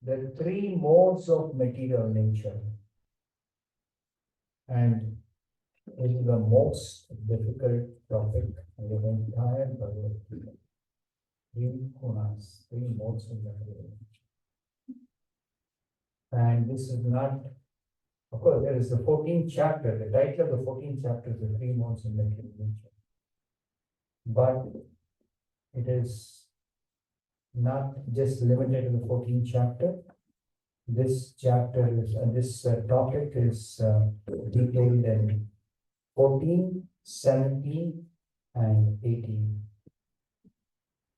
the three modes of material nature. And it is the most difficult topic in the entire Bhagavad Gita. Three gunas, three modes of material nature. And this is not, of course, there is the 14th chapter. The title of the 14th chapter is the three modes of material nature. But it is not just limited to the 14th chapter. This chapter is, this topic is detailed in 14, 17, and 18.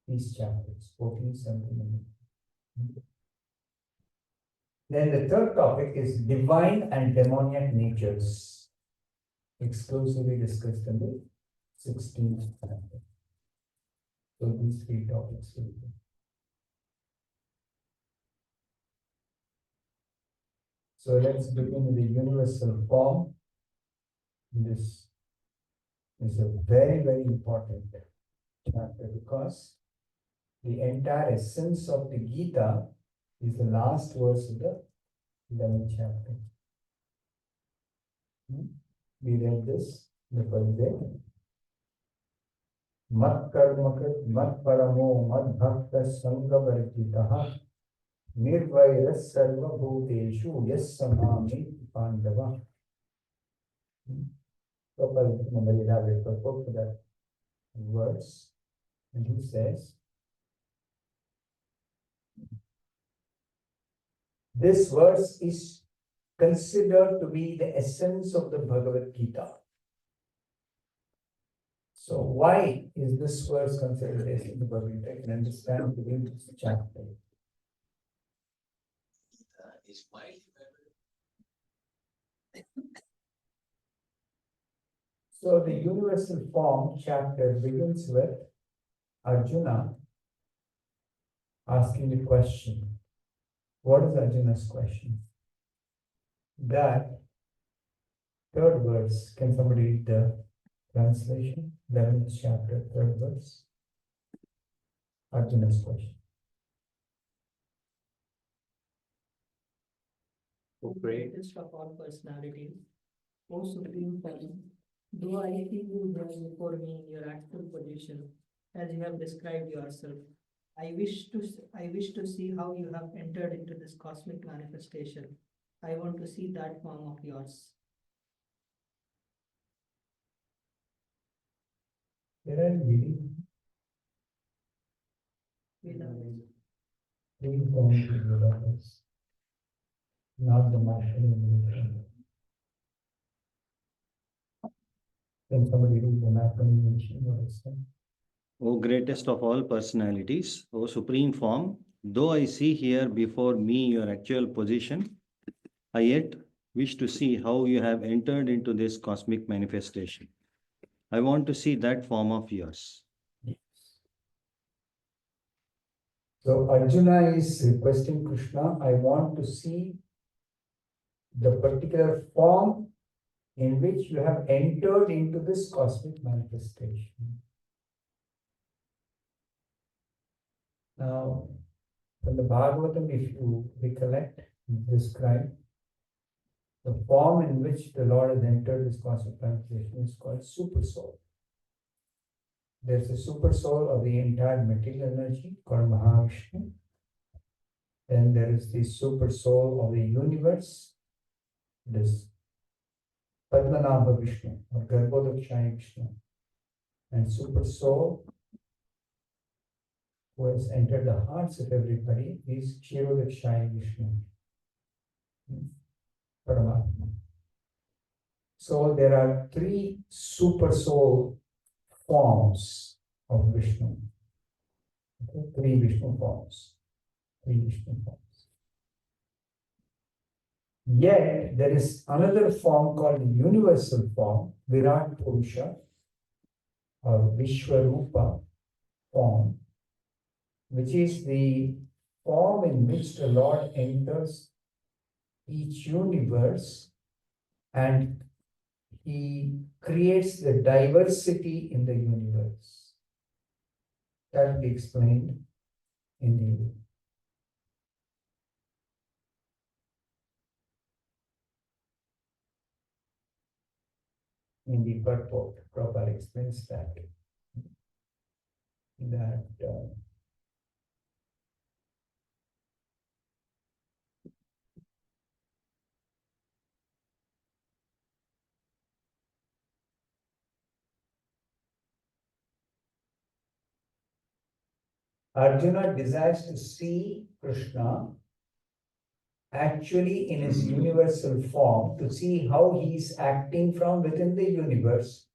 These chapters, 14, 17, and 18. Then the third topic is divine and demoniac natures, exclusively discussed in the 16th chapter. So these three topics will be. So let's begin with the universal form. This is a very, very important chapter because the entire essence of the Gita is the last verse of the 11th chapter. We read this the first day. Mat karmakat mat paramo mat bhakta sangavarjitaha nirvairas sarva bhuteshu yas samami pandava. Prabhupada elaborates for that verse, and he says, this verse is considered to be the essence of the Bhagavad Gita. So why is this verse considered the essence of the Bhagavad Gita? You can understand within this chapter. Is widely So the universal form chapter begins with Arjuna asking the question. What is Arjuna's question? That third verse, can somebody read the translation? 11th chapter, third verse. Arjuna's question. O greatest of all personalities, O Supreme Being, do I see you here before me in your actual position, as you have described yourself? I wish to see how you have entered into this cosmic manifestation. I want to see that form of yours. There are reading. Three forms of universe, not the matter. Can somebody read the macronumeration? What is that? O greatest of all personalities, O supreme form, though I see here before me your actual position, I yet wish to see how you have entered into this cosmic manifestation. I want to see that form of yours. Yes. So Arjuna is requesting Krishna, I want to see the particular form in which you have entered into this cosmic manifestation. Now, from the Bhagavatam, if you recollect, describe the form in which the Lord has entered this cosmic manifestation is called super soul. There's a super soul of the entire material energy called Mahavishnu. Then there is the super soul of the universe, this Padmanabha Vishnu or Garbhodakshaya Vishnu, and super soul who has entered the hearts of everybody is Kshirodakshaya Vishnu, Paramatma. So there are three super soul forms of Vishnu. Okay? Three Vishnu forms. Yet there is another form called universal form, Virat Purusha or Vishwarupa form, which is the form in which the Lord enters each universe and he creates the diversity in the universe. That will be explained in the in the purport, Prabhupada explains that Arjuna desires to see Krishna actually in his universal form, to see how he is acting from within the universe,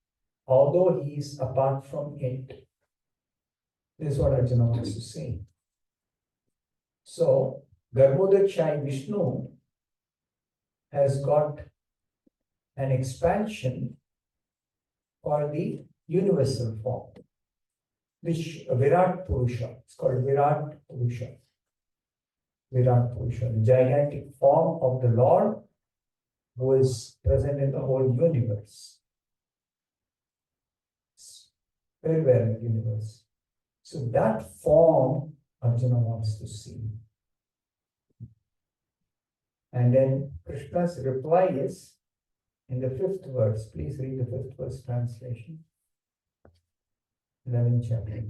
although he is apart from it. This is what Arjuna wants to see. So, Garbhodakshai Vishnu has got an expansion for the universal form, which Virat Purusha, it's called Virat Purusha. Virat Purusha, the gigantic form of the Lord who is present in the whole universe. Everywhere in the universe. So that form Arjuna wants to see. And then Krishna's reply is in the 5th verse. Please read the 5th verse translation. 11th chapter.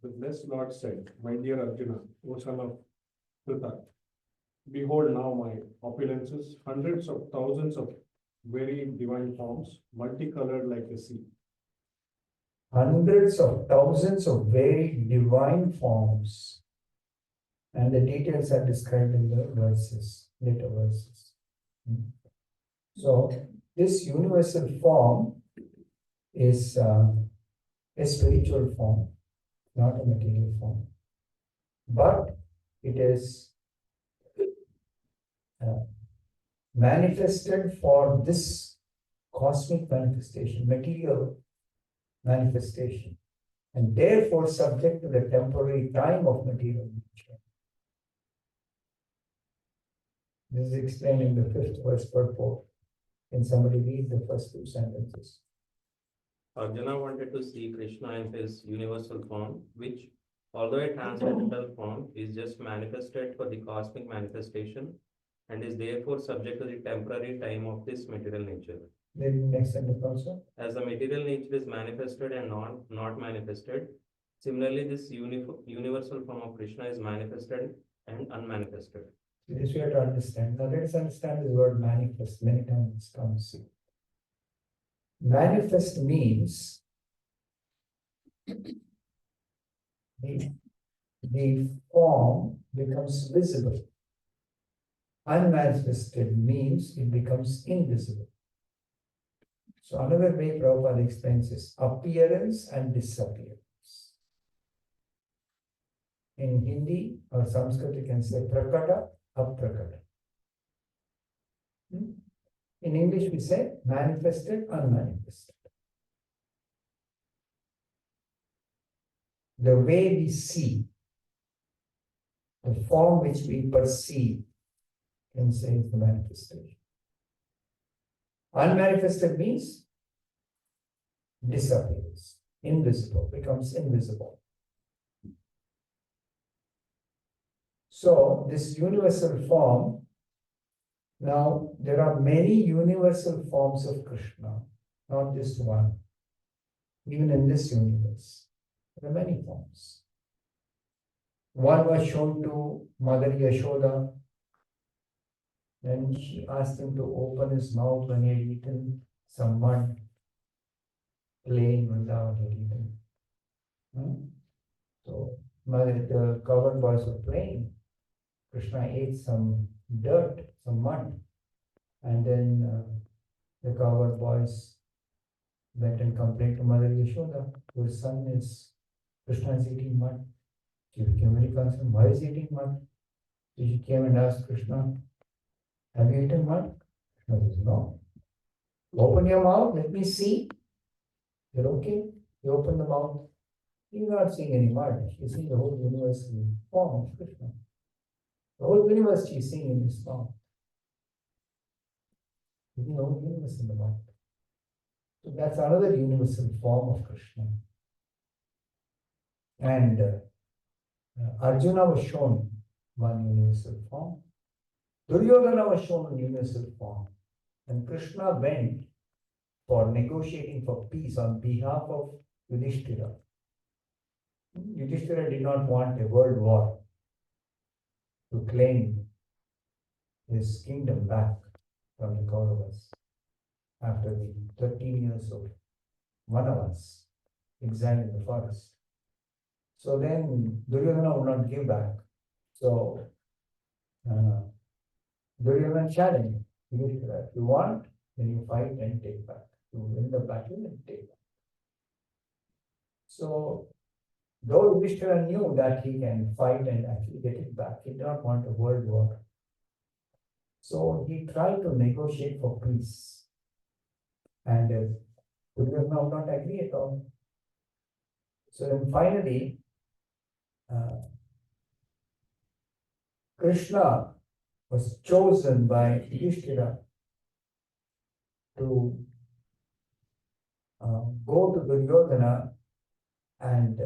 The blessed Lord said, my dear Arjuna, O son of Pritha, behold now my opulences, hundreds of thousands of very divine forms, multicolored like the sea. Hundreds of thousands of very divine forms. And the details are described in the verses, later verses. So, this universal form is a spiritual form, not a material form. But it is manifested for this cosmic manifestation, material manifestation, and therefore subject to the temporary time of material nature. This is explained in the 5th verse purport. Can somebody read the first 2 sentences? Arjuna wanted to see Krishna in his universal form, which, although a transcendental form, is just manifested for the cosmic manifestation and is therefore subject to the temporary time of this material nature. Maybe next sentence also. As the material nature is manifested and not manifested, similarly, this universal form of Krishna is manifested and unmanifested. This we have to understand. Now let us understand the word manifest. Many times it comes. Manifest means the form becomes visible. Unmanifested means it becomes invisible. So another way Prabhupada explains is appearance and disappearance. In Hindi or Sanskrit you can say prakata, aprakata. In English we say manifested, unmanifested. The way we see, the form which we perceive, can say is the manifestation. Unmanifested means disappears, invisible, becomes invisible. So this universal form, now there are many universal forms of Krishna, not just one. Even in this universe, there are many forms. One was shown to Mother Yashoda. Then she asked him to open his mouth when he had eaten some mud, plain Vrindavan he had eaten. So the covered boys were playing. Krishna ate some dirt, some mud, and then the cowherd boys went and complained to Mother Yashoda. Your son is, Krishna is eating mud. She became very concerned. Why is he eating mud? So she came and asked Krishna, have you eaten mud? Krishna says, no. Open your mouth, let me see. You're okay. You open the mouth. You're not seeing any mud. She's seeing the whole universal form of Krishna. The whole universe she's seeing in this form. The whole universe in the mouth. So that's another universal form of Krishna. And Arjuna was shown one universal form. Duryodhana was shown a universal form. And Krishna went for negotiating for peace on behalf of Yudhishthira. Yudhishthira did not want a world war to claim his kingdom back from the Kauravas after the 13 years of Vanavas, exile in the forest. So then Duryodhana would not give back. So Duryodhana challenged Yudhishthira, if you want, then you fight and take back. You win the battle and take back. So though Yudhishthira knew that he can fight and actually get it back, he did not want a world war. So he tried to negotiate for peace. And Duryodhana would not agree at all. So then finally, Krishna was chosen by Yudhishthira to go to Duryodhana and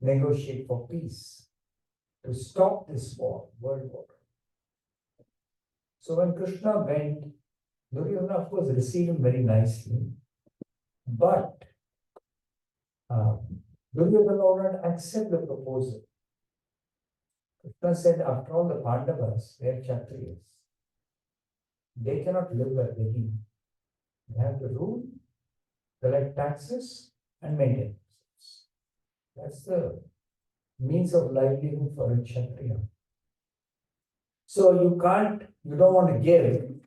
negotiate for peace, to stop this war, world war. So when Krishna went, Duryodhana of course received him very nicely, but Duryodhana would not accept the proposal. Krishna said, after all, the Pandavas, they are Kshatriyas. They cannot live by begging. They have to rule, collect taxes, and maintain themselves. That's the means of livelihood for a Kshatriya. So you don't want to give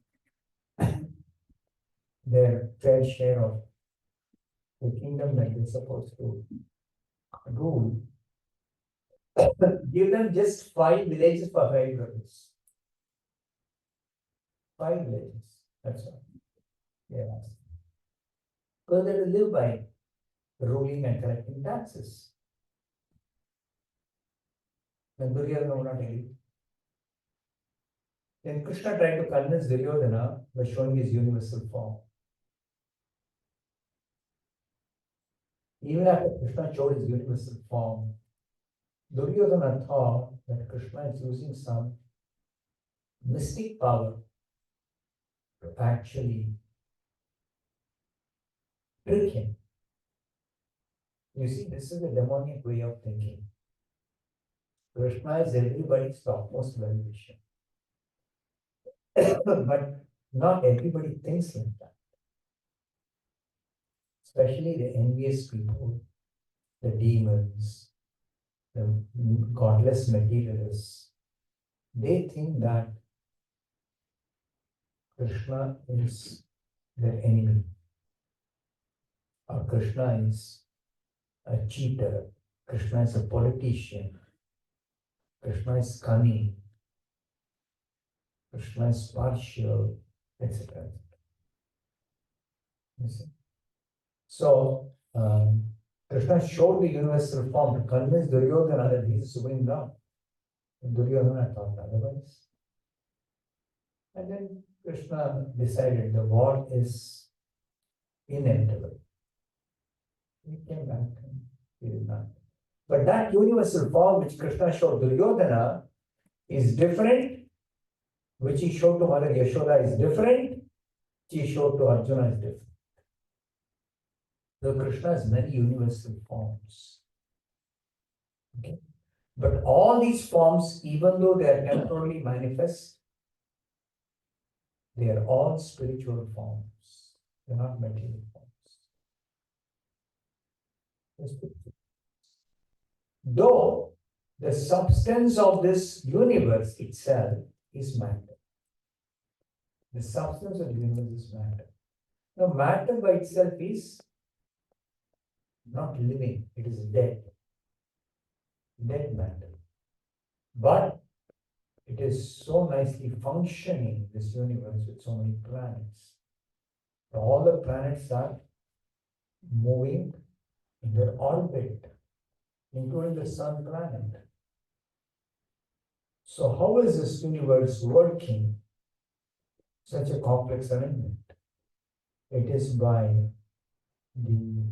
their fair share of the kingdom that they're supposed to rule. Give them just 5 villages for 5 brothers. 5 villages, that's all. Yeah. Because they will live by ruling and collecting taxes. Then Duryodhana would not agree. Then Krishna tried to convince Duryodhana by showing his universal form. Even after Krishna showed his universal form, Duryodhana thought that Krishna is using some mystic power to actually trick him. You see, this is a demonic way of thinking. Krishna is everybody's topmost well-wisher. But not everybody thinks like that. Especially the envious people, the demons, the godless materialists. They think that Krishna is their enemy. Or Krishna is a cheater. Krishna is a politician. Krishna is cunning. Krishna is partial, etc. You see? So, Krishna showed the universal form to convince Duryodhana that he is Supreme Lord. And Duryodhana thought otherwise. And then Krishna decided the war is inevitable. He came back and he did not. But that universal form which Krishna showed Duryodhana is different, which he showed to Mother Yashoda is different, which he showed to Arjuna is different. So Krishna has many universal forms. Okay. But all these forms, even though they are temporarily manifest, they are all spiritual forms. They are not material forms. Though the substance of this universe itself is matter. The substance of the universe is matter. Now, matter by itself is not living, it is dead. Dead matter. But it is so nicely functioning, this universe, with so many planets. All the planets are moving in their orbit, including the sun planet. So how is this universe working? Such a complex arrangement. It is by the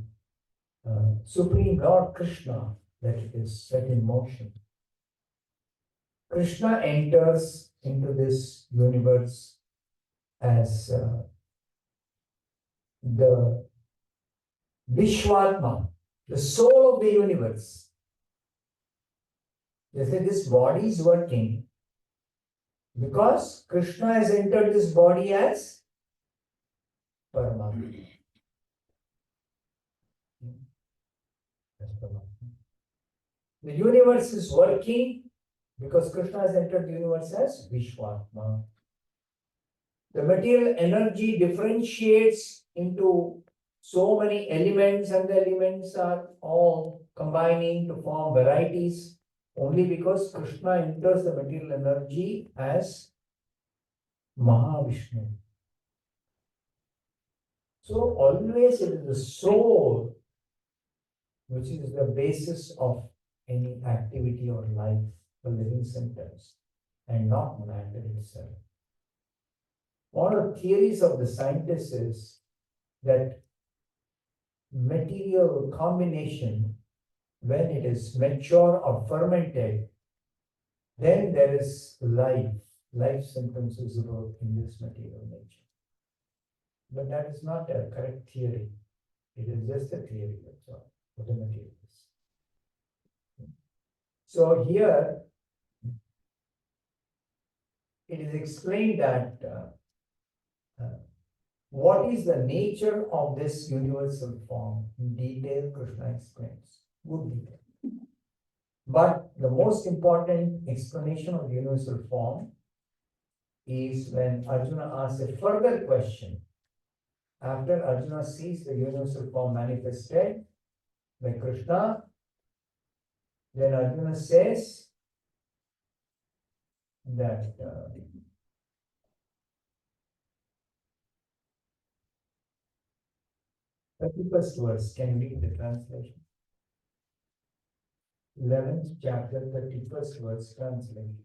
Supreme Lord Krishna that it is set in motion. Krishna enters into this universe as the Vishwatma, the soul of the universe. They say this body is working because Krishna has entered this body as Paramatma. As Paramatma. The universe is working because Krishna has entered the universe as Vishwatma. The material energy differentiates into so many elements, and the elements are all combining to form varieties only because Krishna enters the material energy as Mahavishnu. So always it is the soul which is the basis of any activity or life, the living symptoms, and not matter itself. One of the theories of the scientists is that material combination, when it is mature or fermented, then there is life symptoms visible in this material nature. But that is not a correct theory. It is just a theory, that's all, of the material is. So here, it is explained that what is the nature of this universal form? In detail, Krishna explains. Good detail. But the most important explanation of the universal form is when Arjuna asks a further question. After Arjuna sees the universal form manifested by Krishna, then Arjuna says that 31st verse, can you read the translation? 11th chapter, 31st verse, translation.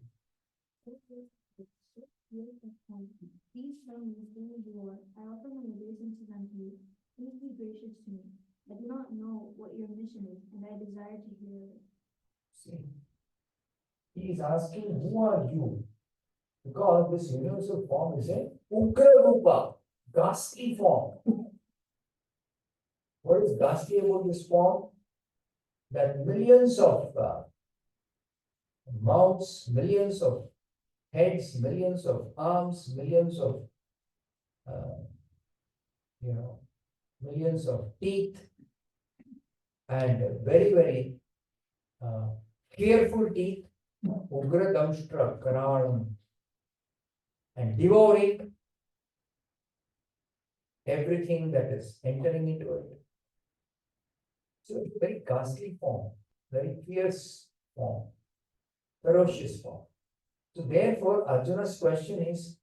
These men who you are, I offer my obeisances unto you. Please be gracious to me. I do not know what your mission is, and I desire to hear it. See, he is asking, who are you? Because this universal form is a Ugra Rupa, ghastly form. What is ghastly about this form? That millions of mouths, millions of heads, millions of arms, millions of millions of teeth, and very, very careful teeth, Ugra Damshtra Karalam, and devouring everything that is entering into it. So it's a very ghastly form, very fierce form, ferocious form. So therefore, Arjuna's question is,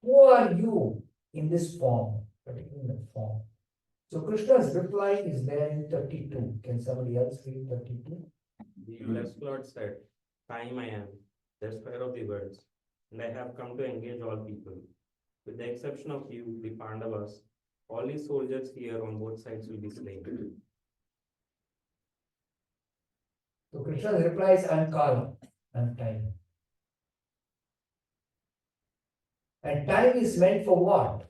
who are you in this form, particularly in the form? So Krishna's reply is there in 32. Can somebody else read 32? The blessed Lord said, Time I am, destroyer of the worlds, and I have come to engage all people. With the exception of you, the Pandavas, all the soldiers here on both sides will be slain. So Krishna's reply is, I am Kala, I am time. And time is meant for what?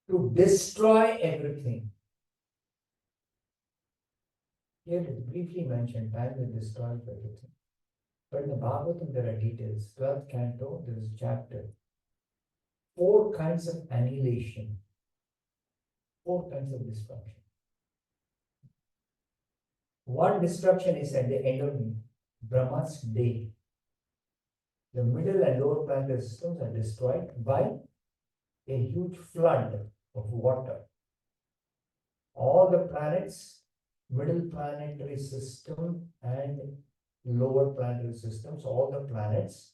To destroy everything. Here it is briefly mentioned, time will destroy everything. But in the Bhagavatam there are details. 12th canto, there is a chapter. 4 kinds of annihilation. 4 kinds of destruction. One destruction is at the end of Brahma's day. The middle and lower planetary systems are destroyed by a huge flood of water. All the planets, middle planetary system and lower planetary systems, all the planets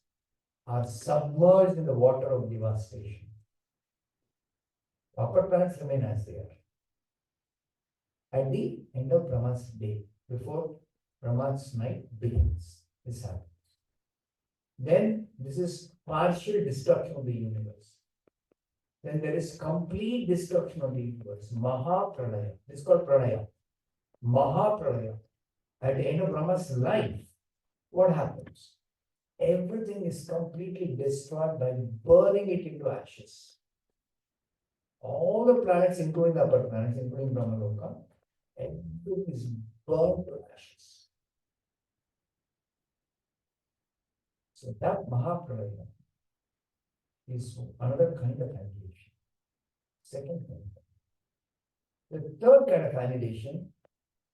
are submerged in the water of devastation. Upper planets remain as they are. At the end of Brahma's day, before Brahma's night begins, this happens. Then this is partial destruction of the universe. Then there is complete destruction of the universe, Mahapralaya. This is called Pralaya. Mahapralaya. At the end of Brahma's life, what happens? Everything is completely destroyed by burning it into ashes. all the planets, including the upper planets, including Brahmaloka, everything is burned to ashes. So that Mahapralaya is another kind of annihilation. Second kind. The third kind of annihilation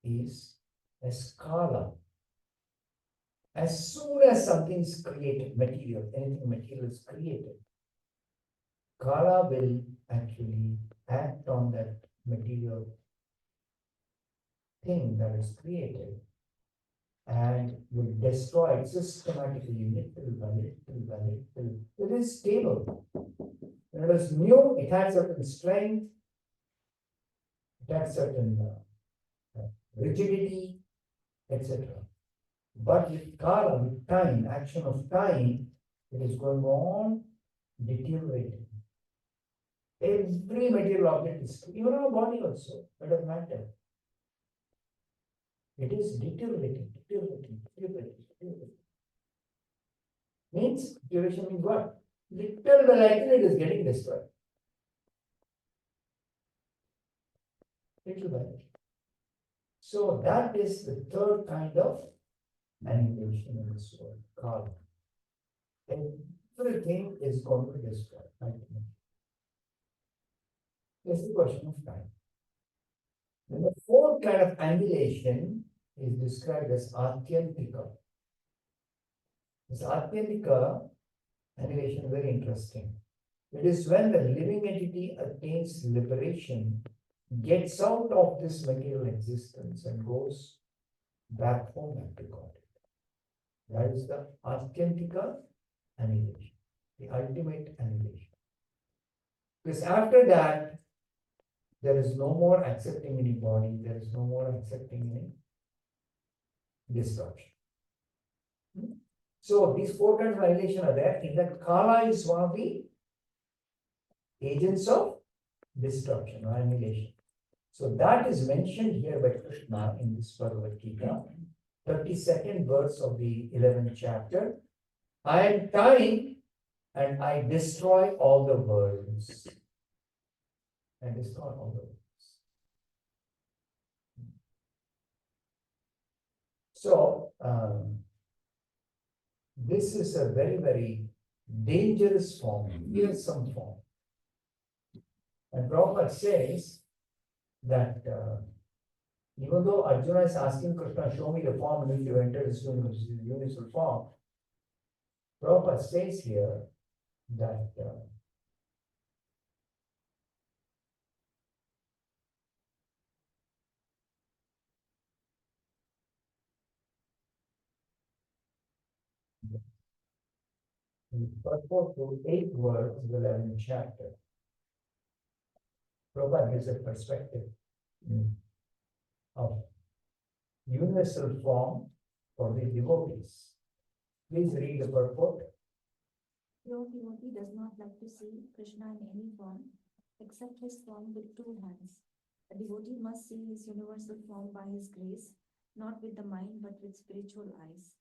is a scala. As soon as something is created, material, anything material is created, Kala will actually act on that material thing that is created and will destroy it systematically, little by little by little. It is stable. When it is new, it has certain strength, it has certain rigidity, etc. But with Kala, with time, action of time, it is going on deteriorating. Every material object is, even our body also, it doesn't matter. It is deteriorating. Means, deterioration means what? Little by little it is getting destroyed. Little by little. So that is the third kind of annihilation in this world, karma. Everything is going to be destroyed. It's the question of time. Then the fourth kind of annihilation is described as Atyantika. This Atyantika annihilation is very interesting. It is when the living entity attains liberation, gets out of this material existence and goes back home after God. That is the Atyantika annihilation, the ultimate annihilation. Because after that, there is no more accepting any body, there is no more accepting any destruction. So these four kinds of annihilation are there. In that, Kala is one of the agents of destruction or annihilation. So that is mentioned here by Krishna in this Bhagavad Gita, 32nd verse of the 11th chapter. I am time and I destroy all the worlds. I destroy all the worlds. So, this is a very, very dangerous form, fearsome form. And Prabhupada says that even though Arjuna is asking Krishna, show me the form in which you entered this universal form, Prabhupada says here that in purport to 8 words of the 11th chapter, Prabhupada gives a perspective of universal form for the devotees. Please read the purport. No devotee does not like to see Krishna in any form except his form with 2 hands. A devotee must see his universal form by his grace, not with the mind but with spiritual eyes.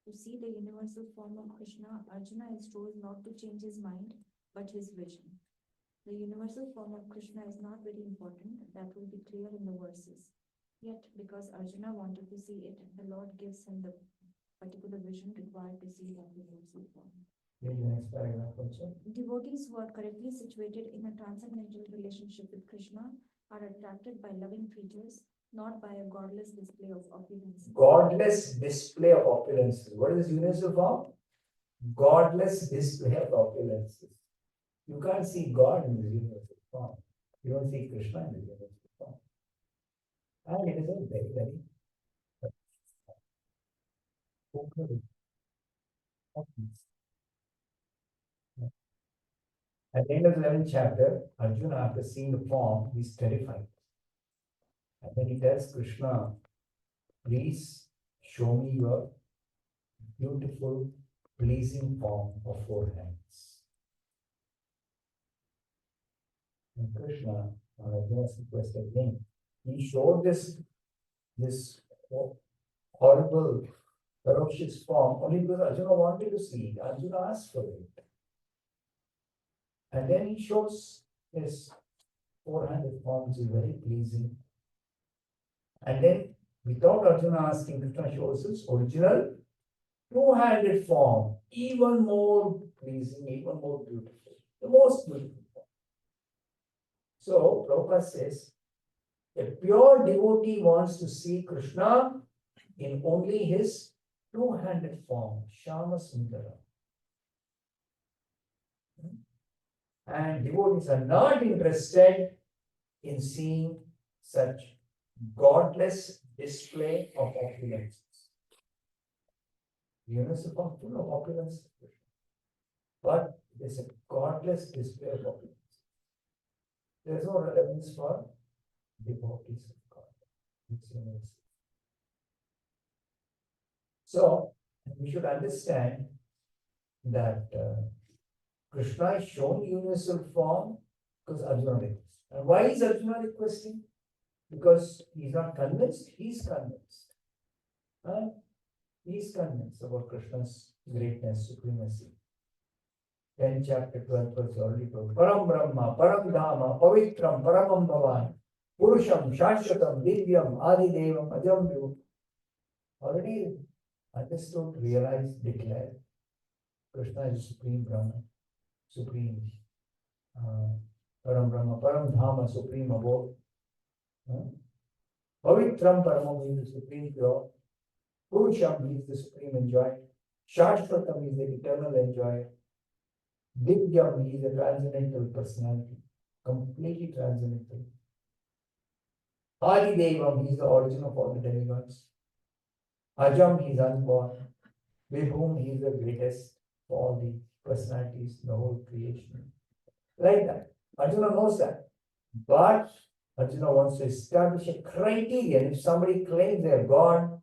To see the universal form of Krishna, Arjuna is told not to change his mind but his vision. The universal form of Krishna is not very important, that will be clear in the verses. Yet, because Arjuna wanted to see it, the Lord gives him the particular vision required to see that universal form. Read the next paragraph also. Devotees who are correctly situated in a transcendental relationship with Krishna are attracted by loving features, not by a godless display of opulence. Godless display of opulences. What is this universal form? Godless display of opulences. You can't see God in this universal form. You don't see Krishna in this universal form. And it is a very, very at the end of the 11th chapter, Arjuna, after seeing the form, is terrified. And then he tells Krishna, please show me your beautiful, pleasing form of 4 hands. And Krishna, on Arjuna's request again, he showed this horrible, ferocious form only because Arjuna wanted to see it. Arjuna asked for it. And then he shows his 400 forms is very pleasing. And then, without Arjuna asking, Krishna shows his original two-handed form, even more pleasing, even more beautiful, the most beautiful form. So, Prabhupada says, a pure devotee wants to see Krishna in only his two-handed form, Shama Sundara. And devotees are not interested in seeing such godless display of opulence. Universal form full of opulence, but it is a godless display of opulence. There is no relevance for devotees of God. It's universal. So, we should understand that Krishna is shown universal form because Arjuna requests. And why is Arjuna requesting? Because he is not convinced, he is convinced. He is convinced about Krishna's greatness, supremacy. 10 chapter 12 verse already told. Param Brahma, Param Dhama, Pavitram, Paramam Bhavan, Purusham, Shashvatam, Divyam, Adi Devam, Ajam Vyu. Already understood, realized, declared. Krishna is Supreme Brahma, Supreme Param Brahma, Param Dhama, Supreme Abode. Pavitram Paramam, he is the Supreme Pure. Purusham, he is the Supreme Enjoyer. Shashvatam, he is the Eternal Enjoyer. Divyam, he is a transcendental personality, completely transcendental. Adi Devam, he is the origin of all the demigods. Ajam, he is unborn. Vibhum, he is the greatest for all the personalities in the whole creation. Like that. Arjuna knows that. But Arjuna wants to establish a criterion. If somebody claims they are God,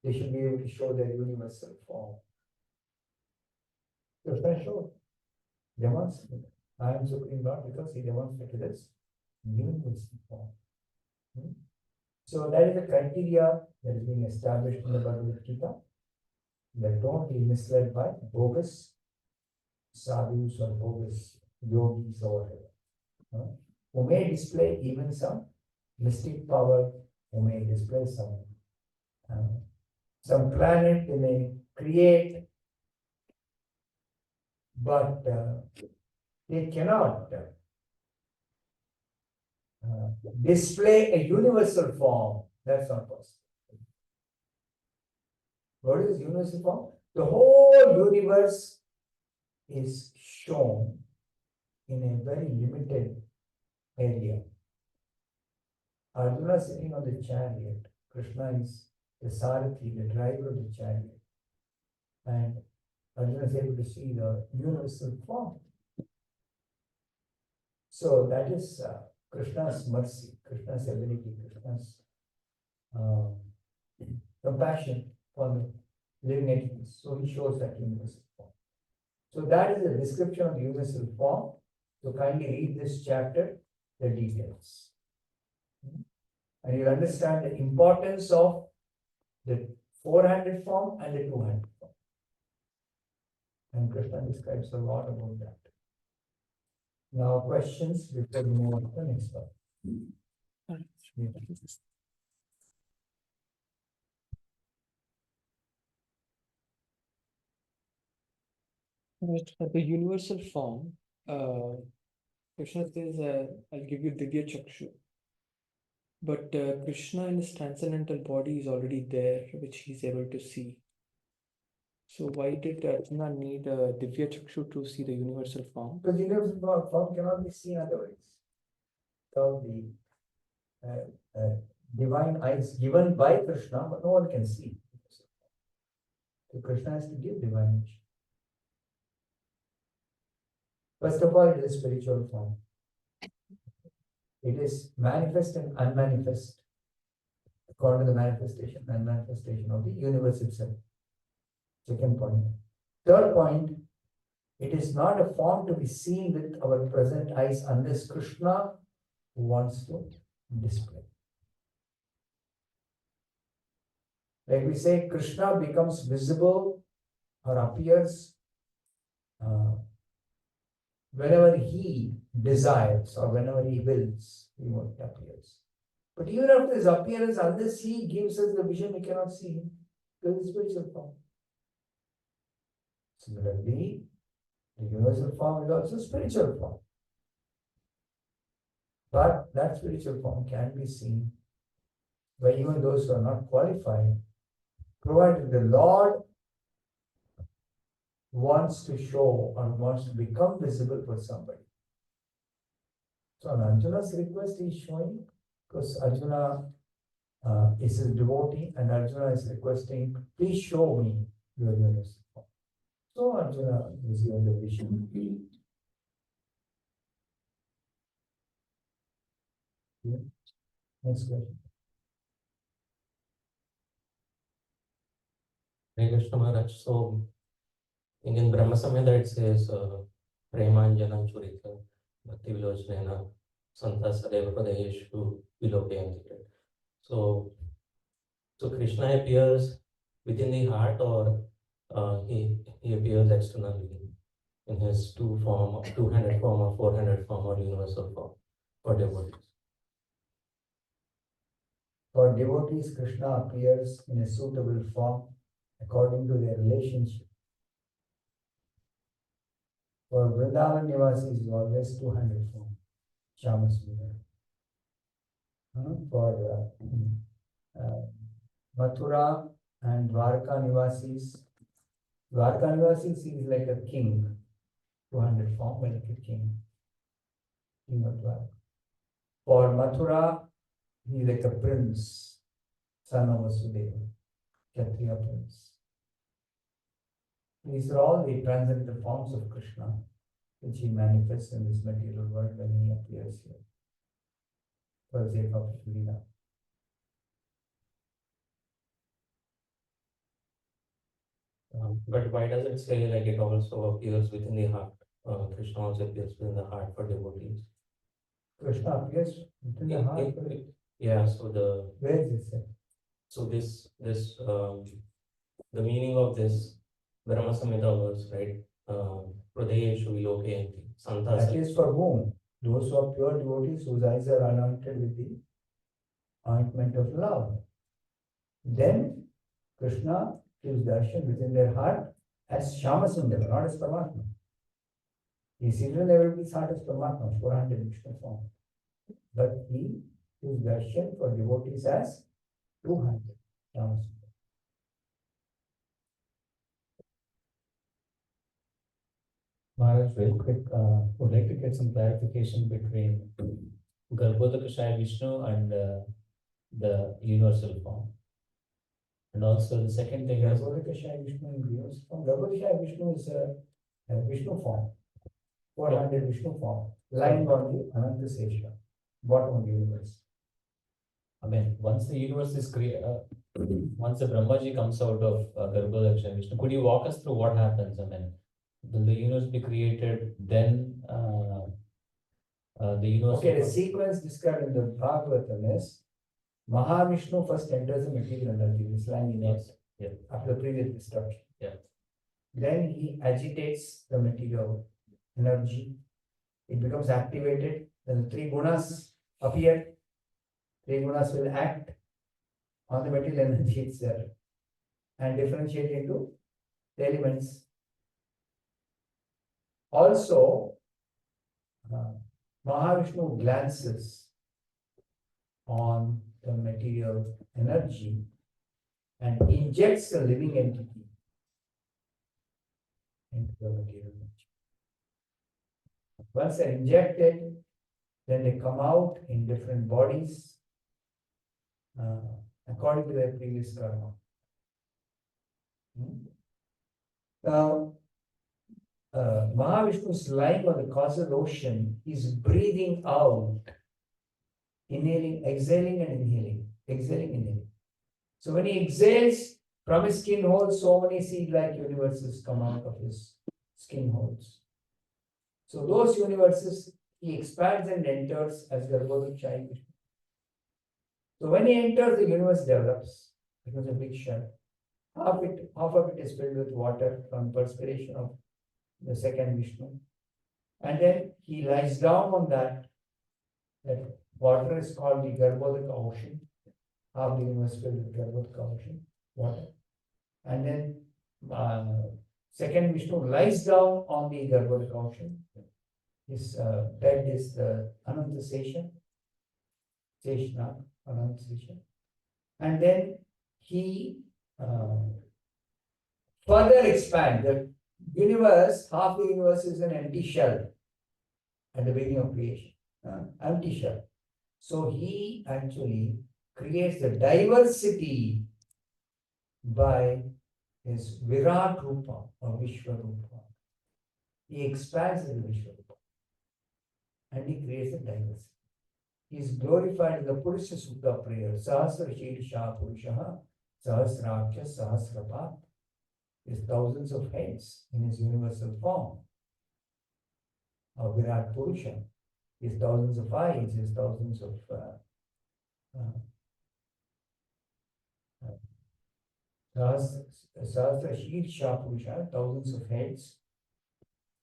they should be able to show their universal form. Krishna showed, demonstrated. I am Supreme Lord because he demonstrated his universal form. So that is a criteria that is being established in the Bhagavad Gita. That don't be misled by bogus sadhus or bogus yogis or whatever. Who may display even some mystic power, who may display some planet they may create, but they cannot display a universal form. That's not possible. What is universal form? The whole universe is shown in a very limited area. Arjuna is sitting on the chariot. Krishna is the Sarathi, the driver of the chariot. And Arjuna is able to see the universal form. So that is Krishna's mercy, Krishna's ability, Krishna's compassion for the living entities. So he shows that universal form. So that is a description of the universal form. So kindly read this chapter, the details. And you'll understand the importance of the 400 form and the 200 form. And Krishna describes a lot about that. Now questions before we move on to the next one. Right, for the universal form, Krishna says, I'll give you Divya Chakshu. But Krishna in his transcendental body is already there, which he's able to see. So why did Arjuna need Divya Chakshu to see the universal form? Because universal form cannot be seen otherwise. So the divine eyes given by Krishna, but no one can see. So Krishna has to give divine vision. First of all, it is a spiritual form. It is manifest and unmanifest, according to the manifestation and manifestation of the universe itself. Second point. Third point, it is not a form to be seen with our present eyes unless Krishna wants to display. Like we say, Krishna becomes visible or appears whenever he desires or whenever he wills, he appears. But even after his appearance, unless he gives us the vision, we cannot see him. Because it's spiritual form. Similarly, the universal form is also spiritual form. But that spiritual form can be seen by even those who are not qualified, provided the Lord wants to show or wants to become visible for somebody. So on Arjuna's request, he is showing, because Arjuna is a devotee and Arjuna is requesting, please show me your universal form. So Arjuna is given the vision. Yeah. Next question. Hare Krishna Maharaj. So in Brahma Samhita it says Premanjana Churita Bhakti Vilochanena Santa Sadeva Padayeshu Vilokayanti. So Krishna appears within the heart, or he appears externally in his two-handed form or four-handed form or universal form for devotees. For devotees, Krishna appears in a suitable form according to their relationship. For Vrindavan Nivasis, is always two-handed form, Shamasundar. For Mathura and Dwarka Nivasis is like a king, two-handed form, like a king of Dwarka. For Mathura, he is like a prince, son of Vasudeva, Kshatriya prince. These are all the transcendental forms of Krishna, which he manifests in this material world when he appears here. For the sake of Lila. But why does it say like it also appears within the heart? Krishna also appears within the heart for devotees. Krishna appears within the heart. Yeah, so Where is it? So this the meaning of this Brahma Samhita verse, right? Pradayeshu Vilokayanti. Santa. That is for whom? Those who are pure devotees whose eyes are anointed with the ointment of love. Then Krishna gives darshan within their heart as Shamasundara, not as Paramatma. He is seated in everybody's heart as Paramatma, 400 Vishnu form. But he gives darshan for devotees as 200 Shamasundara. Maharaj, real quick, would like to get some clarification between Garbhodakashaya Vishnu and the universal form. And also the second thing is Garbhodakashaya Vishnu in universal form. Garbhodakashaya Vishnu is a Vishnu form, 400 Vishnu form, lying on the Ananta Sesha, bottom of the universe. I mean, once the universe is created, once the Brahmaji comes out of Garbhodakashaya Vishnu, could you walk us through what happens? I mean, will the universe be created, then the universe... Okay, the sequence described in the Bhagavatam is Mahavishnu first enters the material energy, this lying in Yes. Yeah. after the previous destruction. Yeah. Then he agitates the material energy. It becomes activated. Then the three gunas appear. Three gunas will act on the material energy itself and differentiate into the elements. Also, Mahavishnu glances on the material energy and injects a living entity into the material energy. Once they're injected, then they come out in different bodies according to their previous karma. Now, Mahavishnu is lying on the causal ocean, is breathing out, inhaling, exhaling and inhaling, exhaling, inhaling. So when he exhales from his skin holes, so many seed-like universes come out of his skin holes. So those universes, he expands and enters as Garbhodakashaya Vishnu. So when he enters, the universe develops, becomes a big shell. Half of it is filled with water from perspiration of the second Vishnu. And then he lies down on that. That water is called the Garbhodaka ocean. Half the universe filled with Garbhodaka ocean, water. And then second Vishnu lies down on the Garbhodaka ocean. His bed is the Ananta Sesha, Seshna, Ananta Sesha. And then he further expands. The universe, half the universe is an empty shell at the beginning of creation, empty shell. So he actually creates the diversity by his Virat Rupa or Vishwarupa. He expands the Vishwarupa and he creates the diversity. He is glorified in the Purusha Sutta prayer. Sahasra Shirsha Purushaha, Sahasraksha Sahasrapat. Is thousands of heads in his universal form. Or Virat Purusha is thousands of eyes, is thousands of Sahasra Shirsha Purusha, thousands of heads.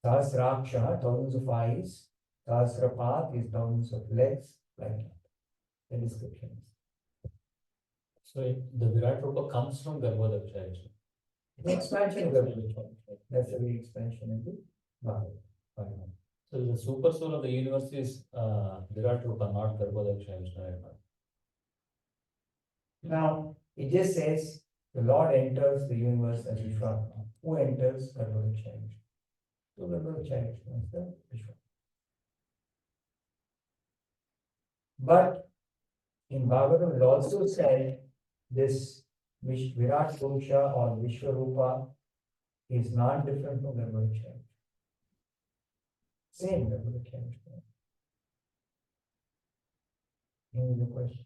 Sahasraksha, thousands of eyes. Sahasrapat is thousands of legs, like that. The description is. So the Virat Rupa comes from Garbhodaksha actually. The expansion of the that's the expansion in the Bhagavad. So the super soul of the universe is Virat Rupa, not Garbhodaksha Vishnu, right? Now, it just says the Lord enters the universe as Vishwakarma. Who enters? Garbhodaksha Vishnu. So Garbhodaksha Vishnu is the Vishwakarma. But in Bhagavatam, it also said this Virat Purusha or Vishwarupa is not different from Garbhodaksha. Same Garbhodaksha. Any other question?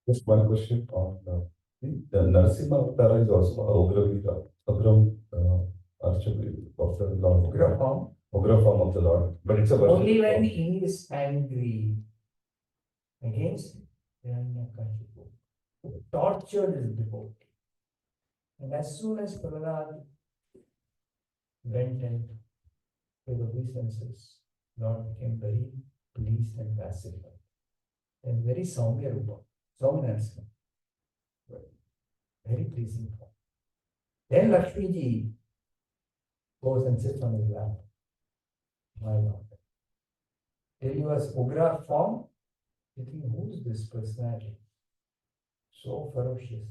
Just one question on the Narasimha Avatar is also Agram Archivy of the Lord. Ugra form. Ugra form of the Lord. But it's a version Only when of- he is angry against Hiranyakashipu, tortured his devotee. And as soon as Prahlad went and with obeisances, Lord became very pleased and pacified. And very Saumya Rupa, Sauminanska. Very pleasing form. Then Lakshmi ji goes and sits on his lap. My Lord. Till he was Ugra form, you think, who is this personality? So ferocious.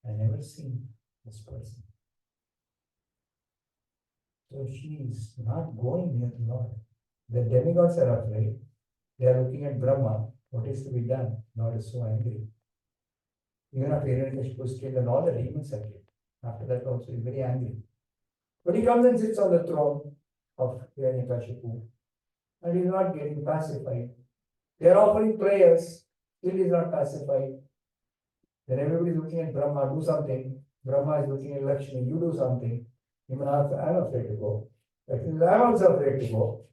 I never seen this person. So she is not going near the Lord. The demigods are afraid. They are looking at Brahma. What is to be done? Lord is so angry. Even after Hiranyakashipu is killed and all the demons are killed. After that also he is very angry. But he comes and sits on the throne of Hiranyakashipu and he is not getting pacified. They are offering prayers, still he is not pacified. Then everybody is looking at Brahma, do something. Brahma is looking at Lakshmi, you do something. Even after, I am afraid to go. Lakshmi says, I am also afraid to go.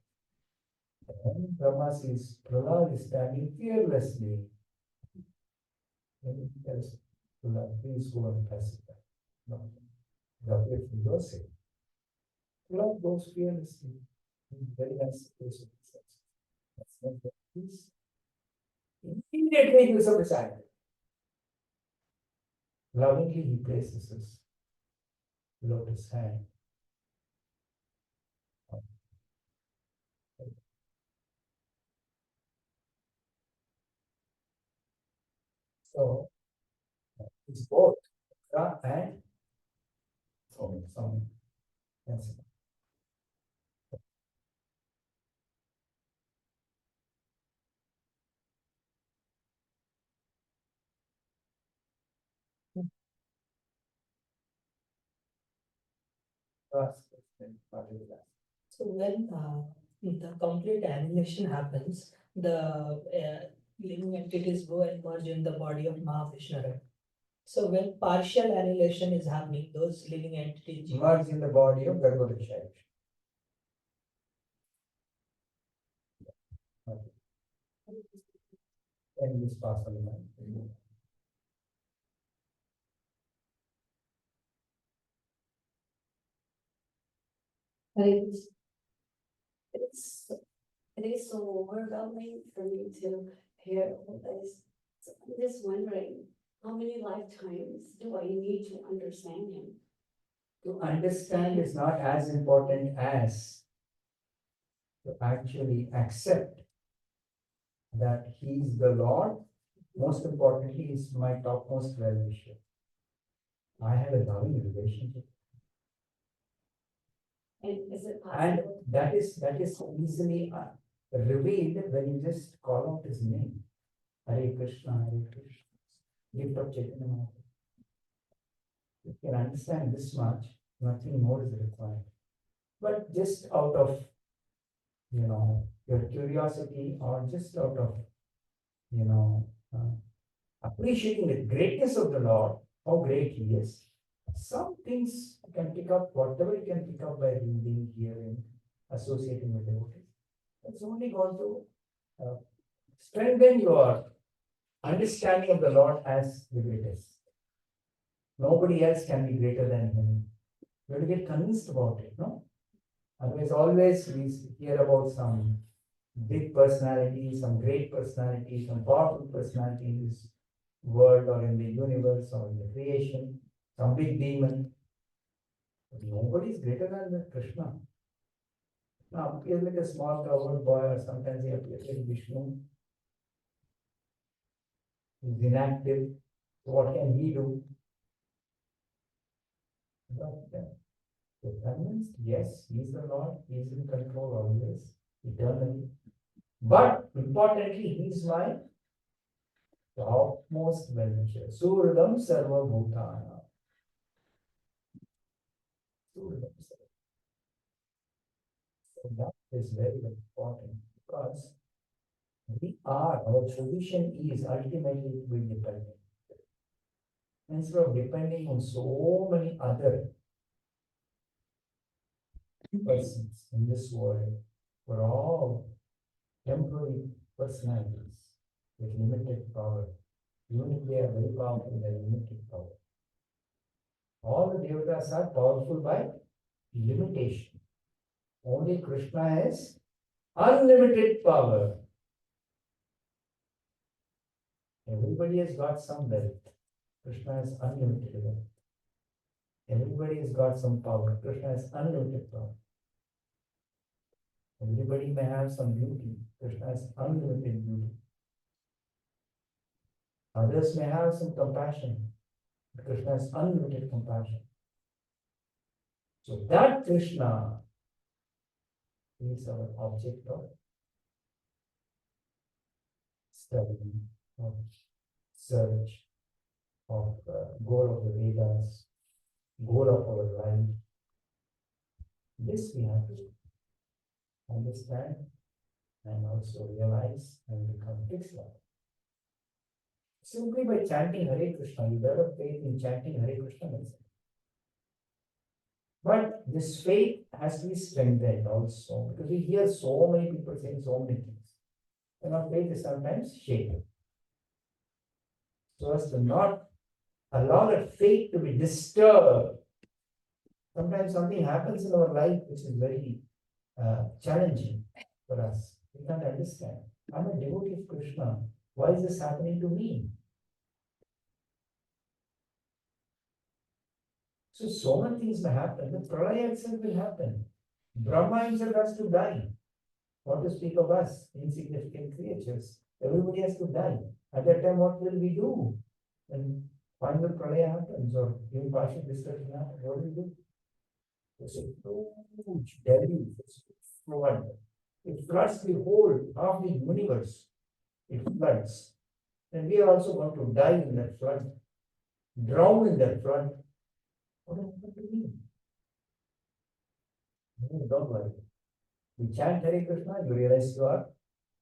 And Brahma sees Prahlad is standing fearlessly. And he tells Prahlad, please go and pacify. No, the way for your sake. Prahlad goes fearlessly. Very nice person. That's not the peace. Immediately he gives up his anger. Lovingly he places his lotus hand. So it's both Ra and Swami. That's it. So when the complete annihilation happens, the living entities go and merge in the body of Mahavishnu. Right? So when partial annihilation is happening, those living entities Merge in the body of Garbhodaksha. And this pass on the line. It's, it is so overwhelming for me to hear all this. So I'm just wondering, how many lifetimes do I need to understand him? To understand is not as important as to actually accept that he is the Lord. Most importantly, he is my topmost well-wisher. I have a loving relationship. And is it And possible? that is easily revealed when you just call out his name. Hare Krishna, Hare Krishna. Gift of Chaitanya Mahaprabhu. You can understand this much, nothing more is required. But just out of, your curiosity or just out of, appreciating the greatness of the Lord, how great he is. Some things you can pick up, whatever you can pick up by reading, hearing, associating with devotees. It's only going to strengthen your understanding of the Lord as the greatest. Nobody else can be greater than him. You have to get convinced about it, no? Otherwise, always we hear about some big personality, some great personality, some powerful personality in this world or in the universe or in the creation, some big demon. But nobody is greater than the Krishna. Now, appears like a small covered boy, or sometimes he appears like Vishnu. He's inactive. So what can he do? But the convinced, yes, he is the Lord, he is in control always, eternally. But importantly, he is my topmost well-wisher. Suridam Sarva Bhutana. Suridam Sarva. So that is very, very important because our position is ultimately to be dependent. Instead of depending on so many other persons in this world, we're all temporary personalities with limited power. Even if they are very powerful, they are limited power. All the devatas are powerful by limitation. Only Krishna has unlimited power. Everybody has got some wealth. Krishna has unlimited wealth. Everybody has got some power. Krishna has unlimited power. Everybody may have some beauty. Krishna has unlimited beauty. Others may have some compassion. Krishna has unlimited compassion. So that Krishna is our object of study, of search, of goal of the Vedas, goal of our life. This we have to understand and also realize and become fixed on. Simply by chanting Hare Krishna, you develop faith in chanting Hare Krishna itself. But this faith has to be strengthened also because we hear so many people saying so many things. And our faith is sometimes shaken. So as to not allow that faith to be disturbed. Sometimes something happens in our life which is very challenging for us. We can't understand. I'm a devotee of Krishna. Why is this happening to me? So many things may happen. The pralaya itself will happen. Brahma himself has to die. What to speak of us, insignificant creatures? Everybody has to die. At that time, what will we do? When final pralaya happens or even partial destruction happens, what will we do? It's a huge deluge, it's a flood. It floods the whole of the universe. It floods. And we are also going to die in that flood, drown in that flood. What does that mean? Don't worry. You chant Hare Krishna, you realize you are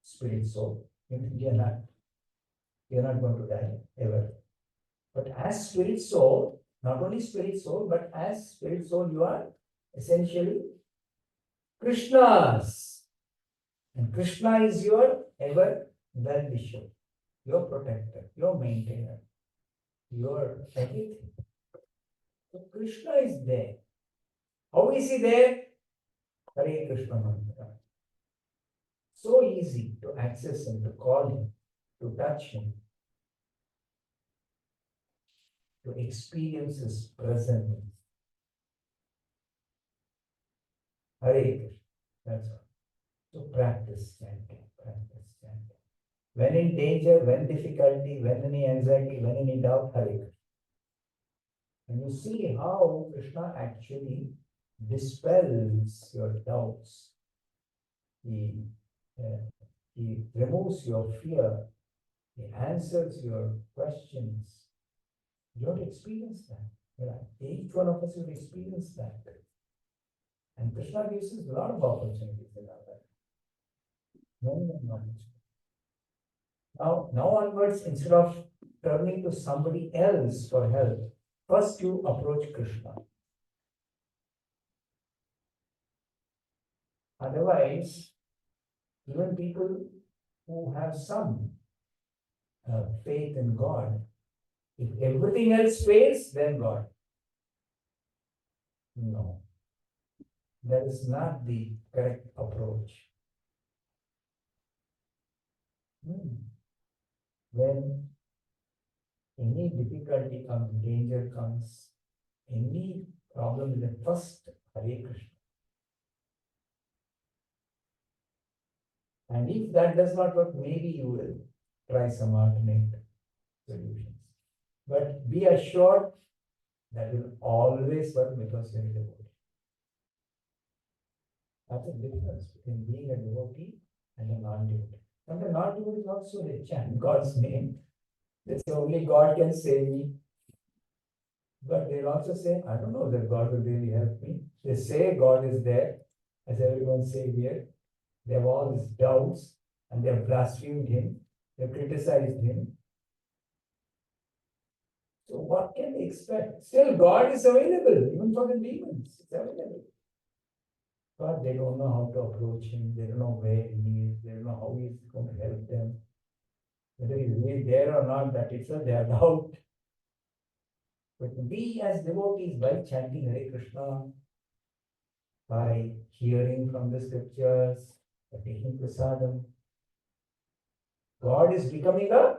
spirit soul. You are not going to die ever. But as spirit soul, not only spirit soul, but as spirit soul, you are essentially Krishna's. And Krishna is your ever well-wisher, your protector, your maintainer, your everything. So Krishna is there. How is he there? Hare Krishna mantra. So easy to access him, to call him, to touch him, to experience his presence. Hare Krishna. That's all. So practice chanting, practice chanting. When in danger, when difficulty, when any anxiety, when any doubt, Hare Krishna. And you see how Krishna actually dispels your doubts. He removes your fear. He answers your questions. You don't experience that. Yeah. Each one of us will experience that. And Krishna gives us a lot of opportunities in our life. Many opportunities. Now onwards, instead of turning to somebody else for help, first you approach Krishna. Otherwise, even people who have some faith in God, if everything else fails, then God. No, that is not the correct approach. When any difficulty comes, danger comes, any problem, the first Hare Krishna. And if that does not work, maybe you will try some alternate solutions. But be assured that will always work because you are a devotee. That's the difference between being a devotee and a non-devotee. And the non-devotee also they chant God's name. They say only God can save me. But they also say, I don't know that God will really help me. They say God is there, as everyone say here. They have all these doubts and they have blasphemed him, they have criticized him. So what can they expect? Still, God is available, even for the demons. It's available. But they don't know how to approach him, they don't know where he is, they don't know how he is going to help them. Whether he is really there or not, that itself they have doubt. But we as devotees, by chanting Hare Krishna, by hearing from the scriptures, by taking prasadam, God is becoming a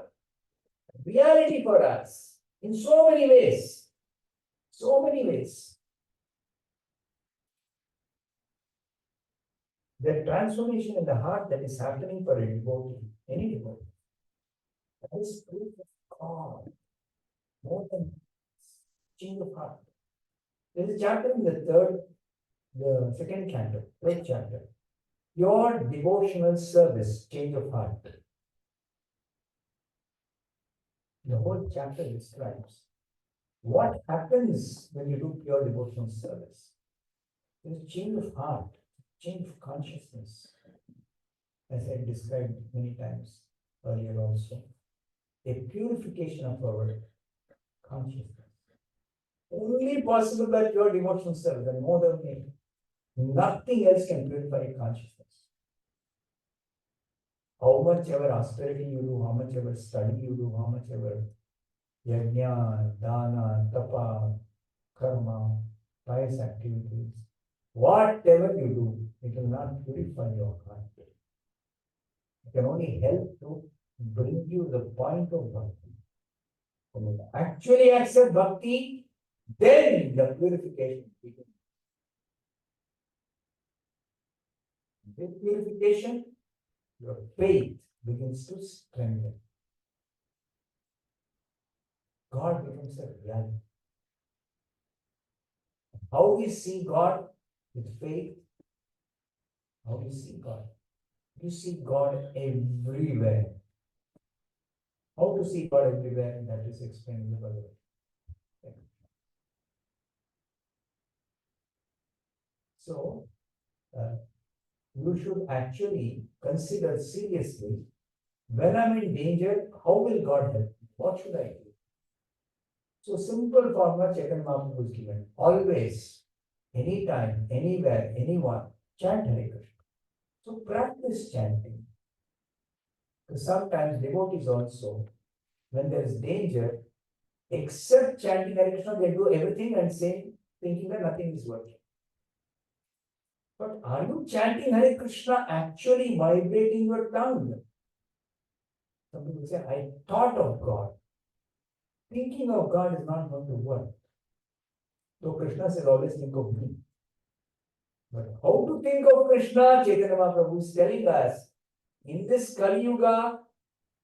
reality for us in so many ways. So many ways. The transformation in the heart that is happening for a devotee, any devotee, that is proof of God. More than change of heart. There is a chapter in the second chapter, third chapter. Your devotional service, change of heart. The whole chapter describes what happens when you do pure devotional service. There is change of heart, change of consciousness, as I described many times earlier also. A purification of our consciousness. Only possible by pure devotional service and no other thing. Nothing else can purify consciousness. How much ever austerity you do, how much ever study you do, how much ever yajna, dana, tapa, karma, pious activities, whatever you do, it will not purify your heart. It can only help to bring you the point of bhakti. When you actually accept bhakti, then the purification begins. With purification, your faith begins to strengthen. God becomes a reality. How we see God with faith? How do you see God? You see God everywhere. How to see God everywhere? That is explained in the Bhagavad. So, you should actually consider seriously, when I'm in danger, how will God help me? What should I do? So simple formula Chaitanya Mahaprabhu was given. Always, anytime, anywhere, anyone, chant Hare Krishna. So practice chanting. Because sometimes devotees also, when there is danger, except chanting Hare Krishna, they do everything and say, thinking that nothing is working. But are you chanting Hare Krishna actually vibrating your tongue? Some people say, I thought of God. Thinking of God is not going to work. So Krishna says, always think of me. But how to think of Krishna? Chaitanya Mahaprabhu is telling us, in this Kali Yuga,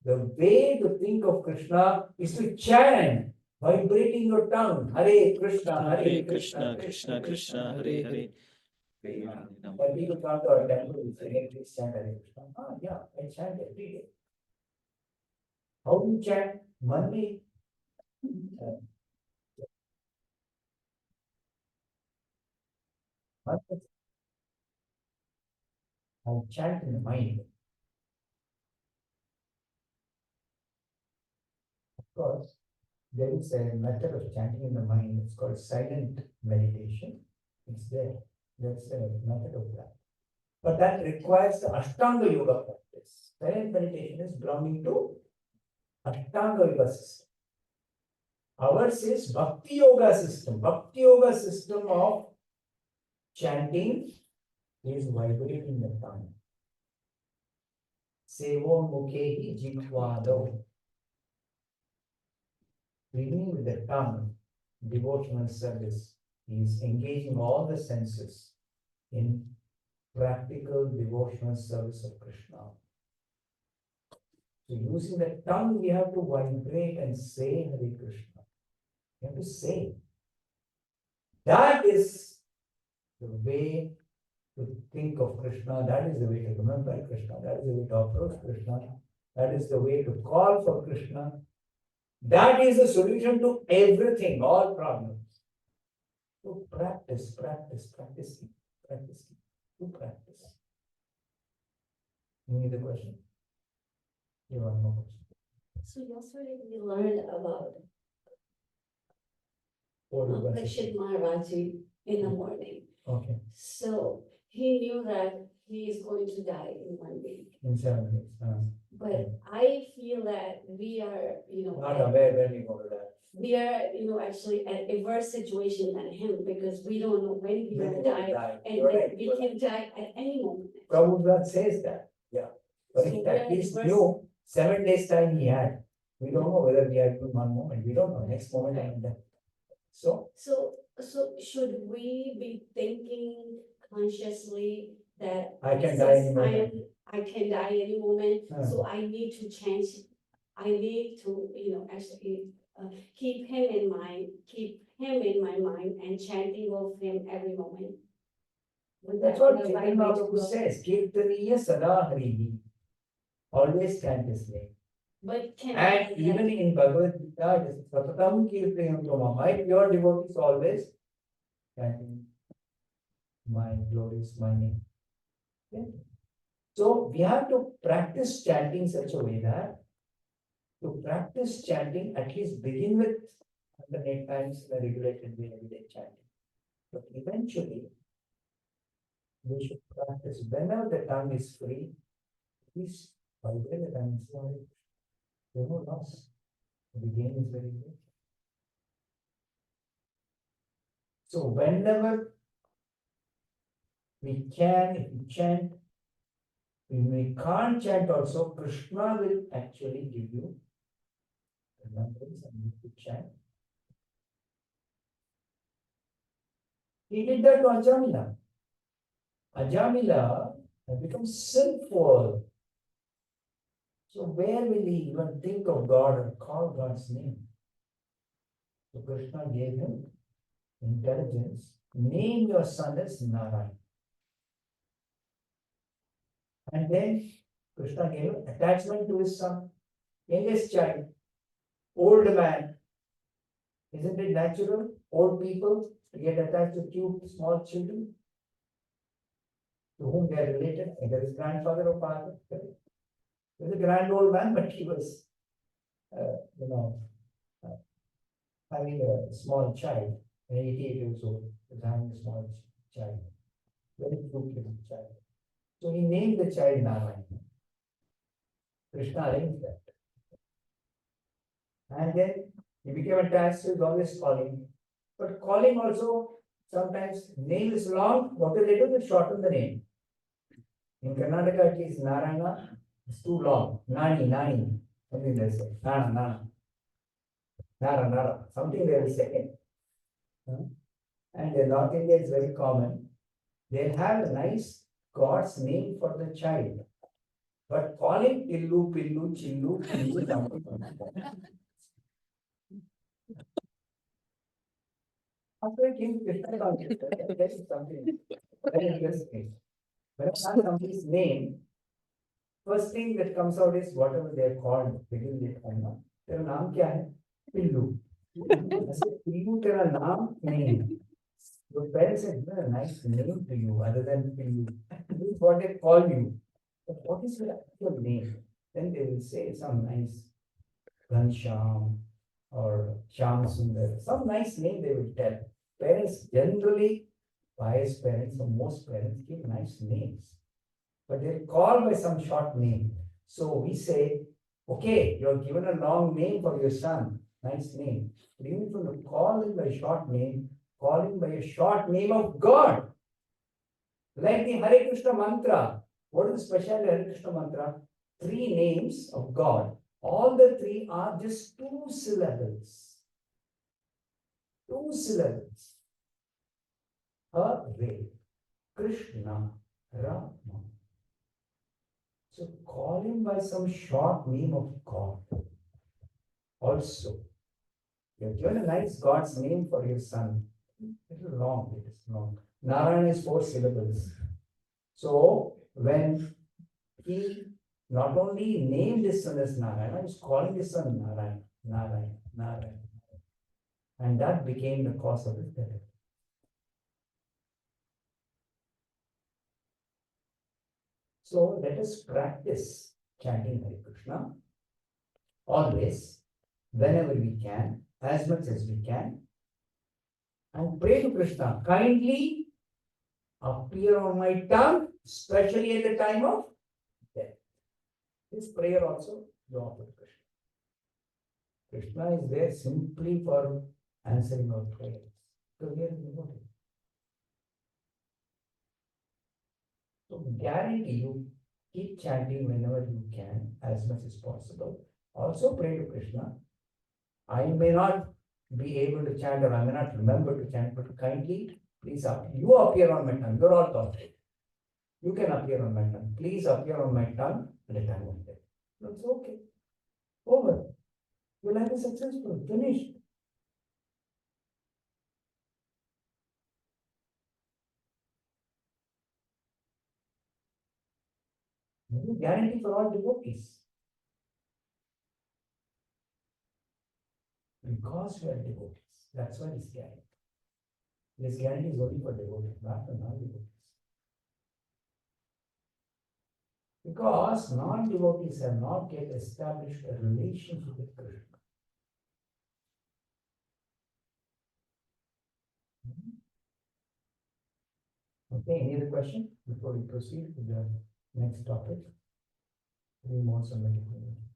the way to think of Krishna is to chant, vibrating your tongue. Hare Krishna, Hare Krishna, Krishna Krishna, Hare Hare. When people come to our temple, we say, hey, please chant Hare Krishna. Ah, yeah, I chant every day. How do you chant? Monday. I chant in the mind. Of course, there is a method of chanting in the mind. It's called silent meditation. It's there. That's a method of that. But that requires the Ashtanga Yoga practice. Silent meditation is belonging to Ashtanga Yoga system. Ours is Bhakti Yoga system. Bhakti Yoga system of chanting is vibrating the tongue. Sevo mukhehi jitwado. Beginning with the tongue, devotional service is engaging all the senses in practical devotional service of Krishna. So using the tongue, we have to vibrate and say Hare Krishna. We have to say. That is the way to think of Krishna. That is the way to remember Krishna. That is the way to approach Krishna. That is the way to call for Krishna. That is the solution to everything, all problems. So practice, practicing. To practice. Any other question? You have no question. So yesterday we learned about Parikshit Maharaji in the morning. Okay, So he knew that he is going to die in 1 week. in 7 days. But I feel that we are, Not aware when you go to that. we are, actually at a worse situation than him because we don't know when we will die. And You're right. we can die at any moment. Prabhupada says that, yeah. But So if we are at least verse- knew 7 days time he had. We don't know whether we had even one moment. We don't know. Next moment I am dead. So So should we be thinking consciously that I can since die any moment. I can die any moment, Hmm. so I need to change. I need to, actually keep him in my mind and chanting of him every moment. Would that's that what be the right Chaitanya way to Mahaprabhu go? says. Kirtaniya sada harihi. Always chant his name. But can And even in Bhagavad Gita, it is Satatam Kirtayanto. My pure devotees always chanting my glorious my name. Okay? So we have to practice chanting such a way that to practice chanting, at least begin with 108 times in a regulated way every day chanting. But eventually, we should practice whenever the tongue is free, please vibrate the tongue. There's no loss. The gain is very good. So whenever we can, if we chant, when we can't chant also, Krishna will actually give you remembrance and you could chant. He did that to Ajamila. Ajamila had become sinful. So where will he even think of God and call God's name? So Krishna gave him intelligence. Name your son as Narayan. And then Krishna gave him attachment to his son, youngest child, old man. Isn't it natural? Old people get attached to cute small children to whom they are related, either his grandfather or father. He was a grand old man, but he was, having a small child, 88 years old, was having a small child, very cute little child. So he named the child Narayan. Krishna arranged that. And then he became attached to always calling. But calling also, sometimes name is long, what do? They shorten the name. In Karnataka, it is Narayana, it's too long. Nani, Nani, something they say. Nana, Nana. Nara, Nara, something they will say. And in North India, it's very common. They have a nice God's name for the child. But calling Illu, Pillu, Chillu, Pillu, after I came to Krishna consciousness, that is something very interesting. When I ask somebody's name, first thing that comes out is whatever they are called, begin with Anna. Their name kya hai? Pillu. I said, Pillu, tera naam nahi hai. Your parents said, a nice name to you other than Pillu. This is what they call you. But what is your actual name? Then they will say some nice Ghanshyam or Shyam Sundar, some nice name they will tell. Parents generally, pious parents or most parents give nice names, but they're called by some short name. So we say, okay, you're given a long name for your son, nice name. But even if you call him by a short name, call him by a short name of God. Like the Hare Krishna mantra. What is the specialty of Hare Krishna mantra? 3 names of God. All the 3 are just 2 syllables. 2 syllables. Hare, Krishna, Rama. So call him by some short name of God. Also, you have given a nice God's name for your son. It is long, it is long. Narayana is 4 syllables. So when he not only named his son as Narayana, he's calling his son Narayana, Narayana, Narayana. And that became the cause of his death. So let us practice chanting Hare Krishna always, whenever we can, as much as we can, and pray to Krishna. Kindly appear on my tongue, especially at the time of death. This prayer also you offer to Krishna. Krishna is there simply for answering our prayers. So we are devoted. So guarantee you keep chanting whenever you can, as much as possible. Also pray to Krishna. I may not be able to chant or I may not remember to chant, but kindly, please you appear on my tongue. You're all taught. You can appear on my tongue. Please appear on my tongue at the time of death. That's okay. Over. Your life is successful. Finished. Guarantee for all devotees. Because we are devotees. That's why this guarantee. This guarantee is only for devotees, not for non-devotees. Because non-devotees have not yet established a relationship with Krishna. Okay, any other question before we proceed to the next topic? 3 modes of material nature.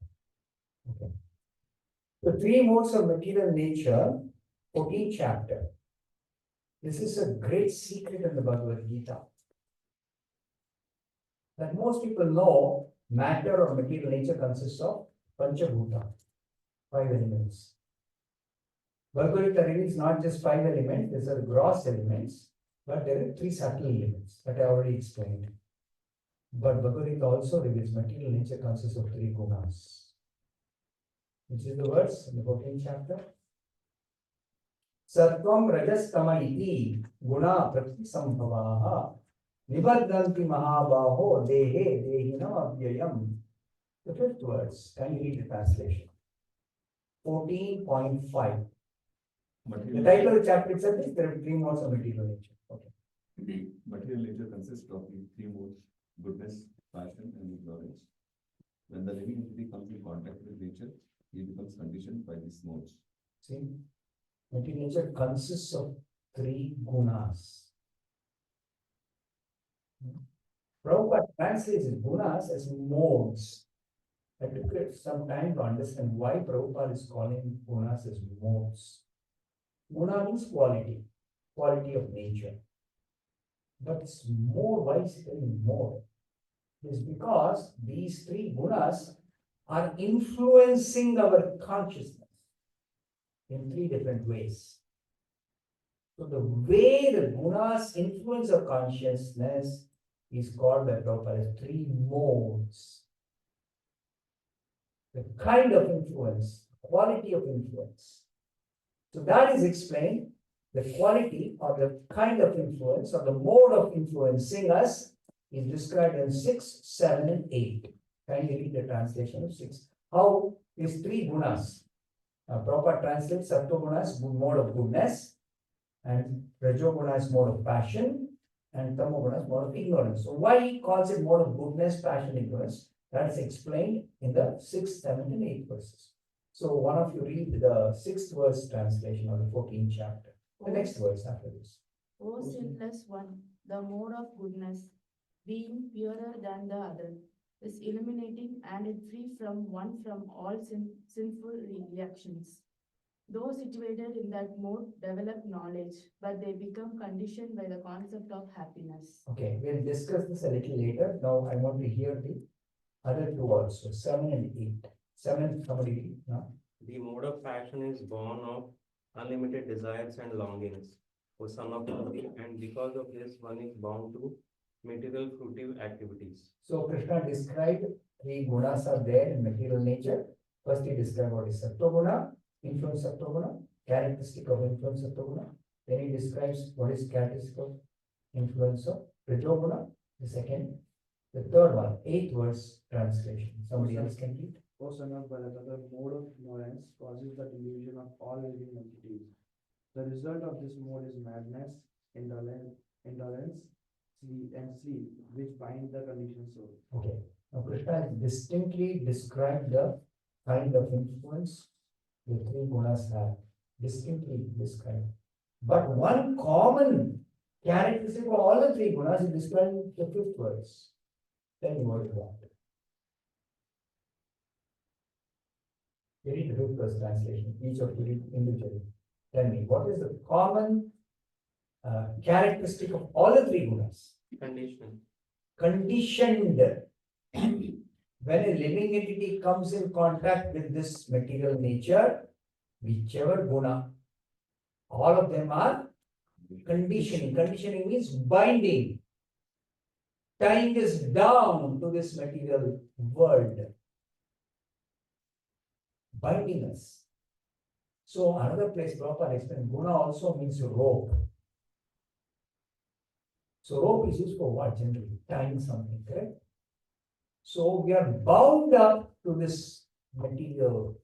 Okay. The 3 modes of material nature, 14th chapter. This is a great secret in the Bhagavad Gita. That most people know matter or material nature consists of Panchabhuta, 5 elements. Bhagavad Gita reveals not just 5 elements, these are gross elements, but there are 3 subtle elements that I already explained. But Bhagavad Gita also reveals material nature consists of 3 gunas. Which is the verse in the 14th chapter? Sattvam rajas tama iti guna prakriti sambhavaha nibadhanti mahabaho dehe dehinam avyayam. The 5th verse, can you read the translation? 14.5. The title of the chapter itself is there are 3 modes of material nature. Okay. The material nature consists of the 3 modes: goodness, passion, and ignorance. When the living entity comes in contact with nature, he becomes conditioned by these modes. See, material nature consists of 3 gunas. Prabhupada translates gunas as modes. I took some time to understand why Prabhupada is calling gunas as modes. Guna means quality, quality of nature. But it's more, why is it more? It's because these three gunas are influencing our consciousness in three different ways. So the way the gunas influence our consciousness is called by Prabhupada as three modes. The kind of influence, quality of influence. So that is explained, the quality or the kind of influence or the mode of influencing us is described in 6, 7, and 8. Kindly read the translation of 6. How is three gunas? Prabhupada translates Sattva as mode of goodness, and Rajoguna is mode of passion, and Tamoguna is mode of ignorance. So why he calls it mode of goodness, passion, ignorance? That is explained in the 6th, 7th, and 8th verses. So one of you read the 6th verse translation of the 14th chapter. The next verse after this. O sinless one, the mode of goodness, being purer than the other, is illuminating and it free from all sinful reactions. Those situated in that mode develop knowledge, but they become conditioned by the concept of happiness. Okay, we'll discuss this a little later. Now I want to hear the other two also, 7 and 8. 7, somebody read now. The mode of passion is born of unlimited desires and longings, O son of body, and because of this, one is bound to material fruitive activities. So Krishna described three gunas are there in material nature. First he described what is Sattva guna, influence Sattva guna, characteristic of influence Sattva guna. Then he describes what is characteristic of influence of Rajoguna, the second. The third one, 8th verse translation. Somebody else can read. O son of Bharat, the mode of ignorance causes the delusion of all living entities. The result of this mode is madness, indolence, sleep, which bind the conditioned soul. Okay. Now Krishna has distinctly described the kind of influence the three gunas have. Distinctly described. But one common characteristic of all the three gunas is described in the 5th verse. Tell me what is that. Read the 5th verse translation. Each of you read individually. Tell me, what is the common characteristic of all the three gunas? Conditioned. Conditioned. When a living entity comes in contact with this material nature, whichever guna, all of them are conditioning. Conditioning means binding, tying us down to this material world, binding us. So another place Prabhupada explained, guna also means rope. So rope is used for what generally? Tying something, correct? So we are bound up to this material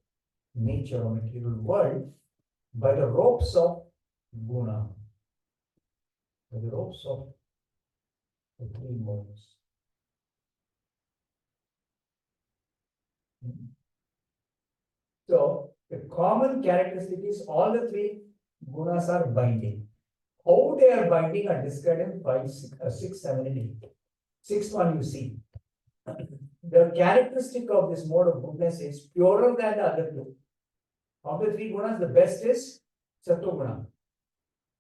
nature or material world by the ropes of guna, by the ropes of the three modes. So the common characteristic is all the three gunas are binding. How they are binding are described in 5, 6, 7, and 8. 6th one you see. The characteristic of this mode of goodness is purer than the other two. Of the three gunas, the best is Sattva guna.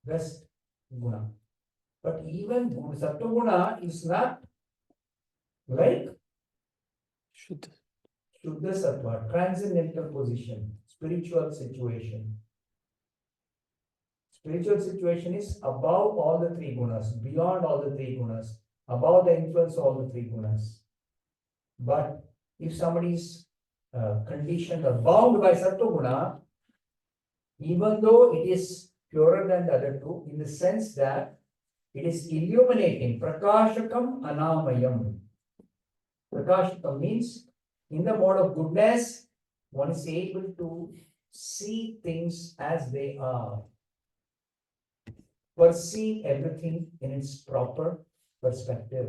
Best guna. But even Sattva guna is not like Shuddha. Shuddha Sattva, transcendental position, spiritual situation. Spiritual situation is above all the three gunas, beyond all the three gunas, above the influence of all the three gunas. But if somebody is conditioned or bound by Sattva guna, even though it is purer than the other two, in the sense that it is illuminating, prakashakam anamayam. Prakashakam means in the mode of goodness, one is able to see things as they are, perceive everything in its proper perspective.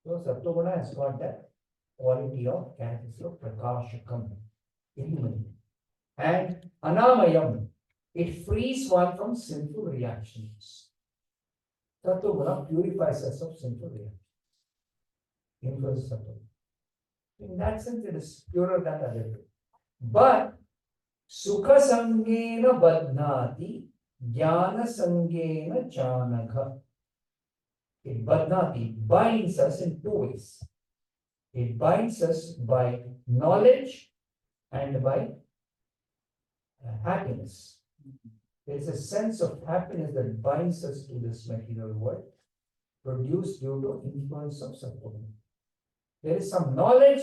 So Sattva guna has got that quality of characteristic of prakashakam, illuminating. And anamayam, it frees one from sinful reactions. Sattva guna purifies us of sinful reactions. influence of Sattva. In that sense, it is purer than the other two. But Sukha Sangena Badnati, Jnana Sangena Chanagha. It Badnati binds us in two ways. It binds us by knowledge and by happiness. There is a sense of happiness that binds us to this material world, produced due to influence of Sattva. There is some knowledge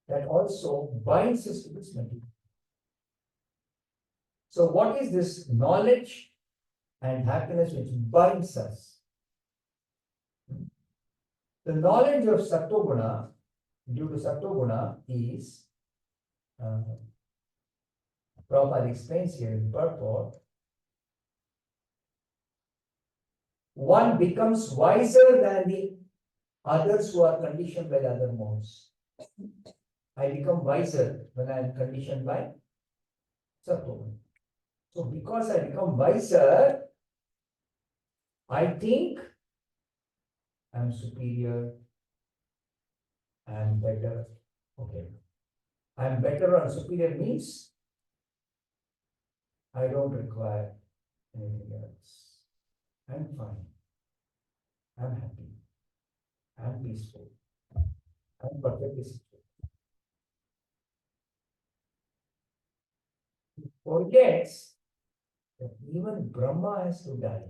that also binds us to this material. So what is this knowledge and happiness which binds us? The knowledge of Sattva-guna, due to Sattva-guna, is, Prabhupada explains here in purport, one becomes wiser than the others who are conditioned by the other modes. I become wiser when I am conditioned by Sattva. So because I become wiser, I think I am superior, I am better. Okay. I am better or superior means I don't require anything else. I'm fine. I'm happy. I'm peaceful. I'm perfectly secure. He forgets that even Brahma has to die.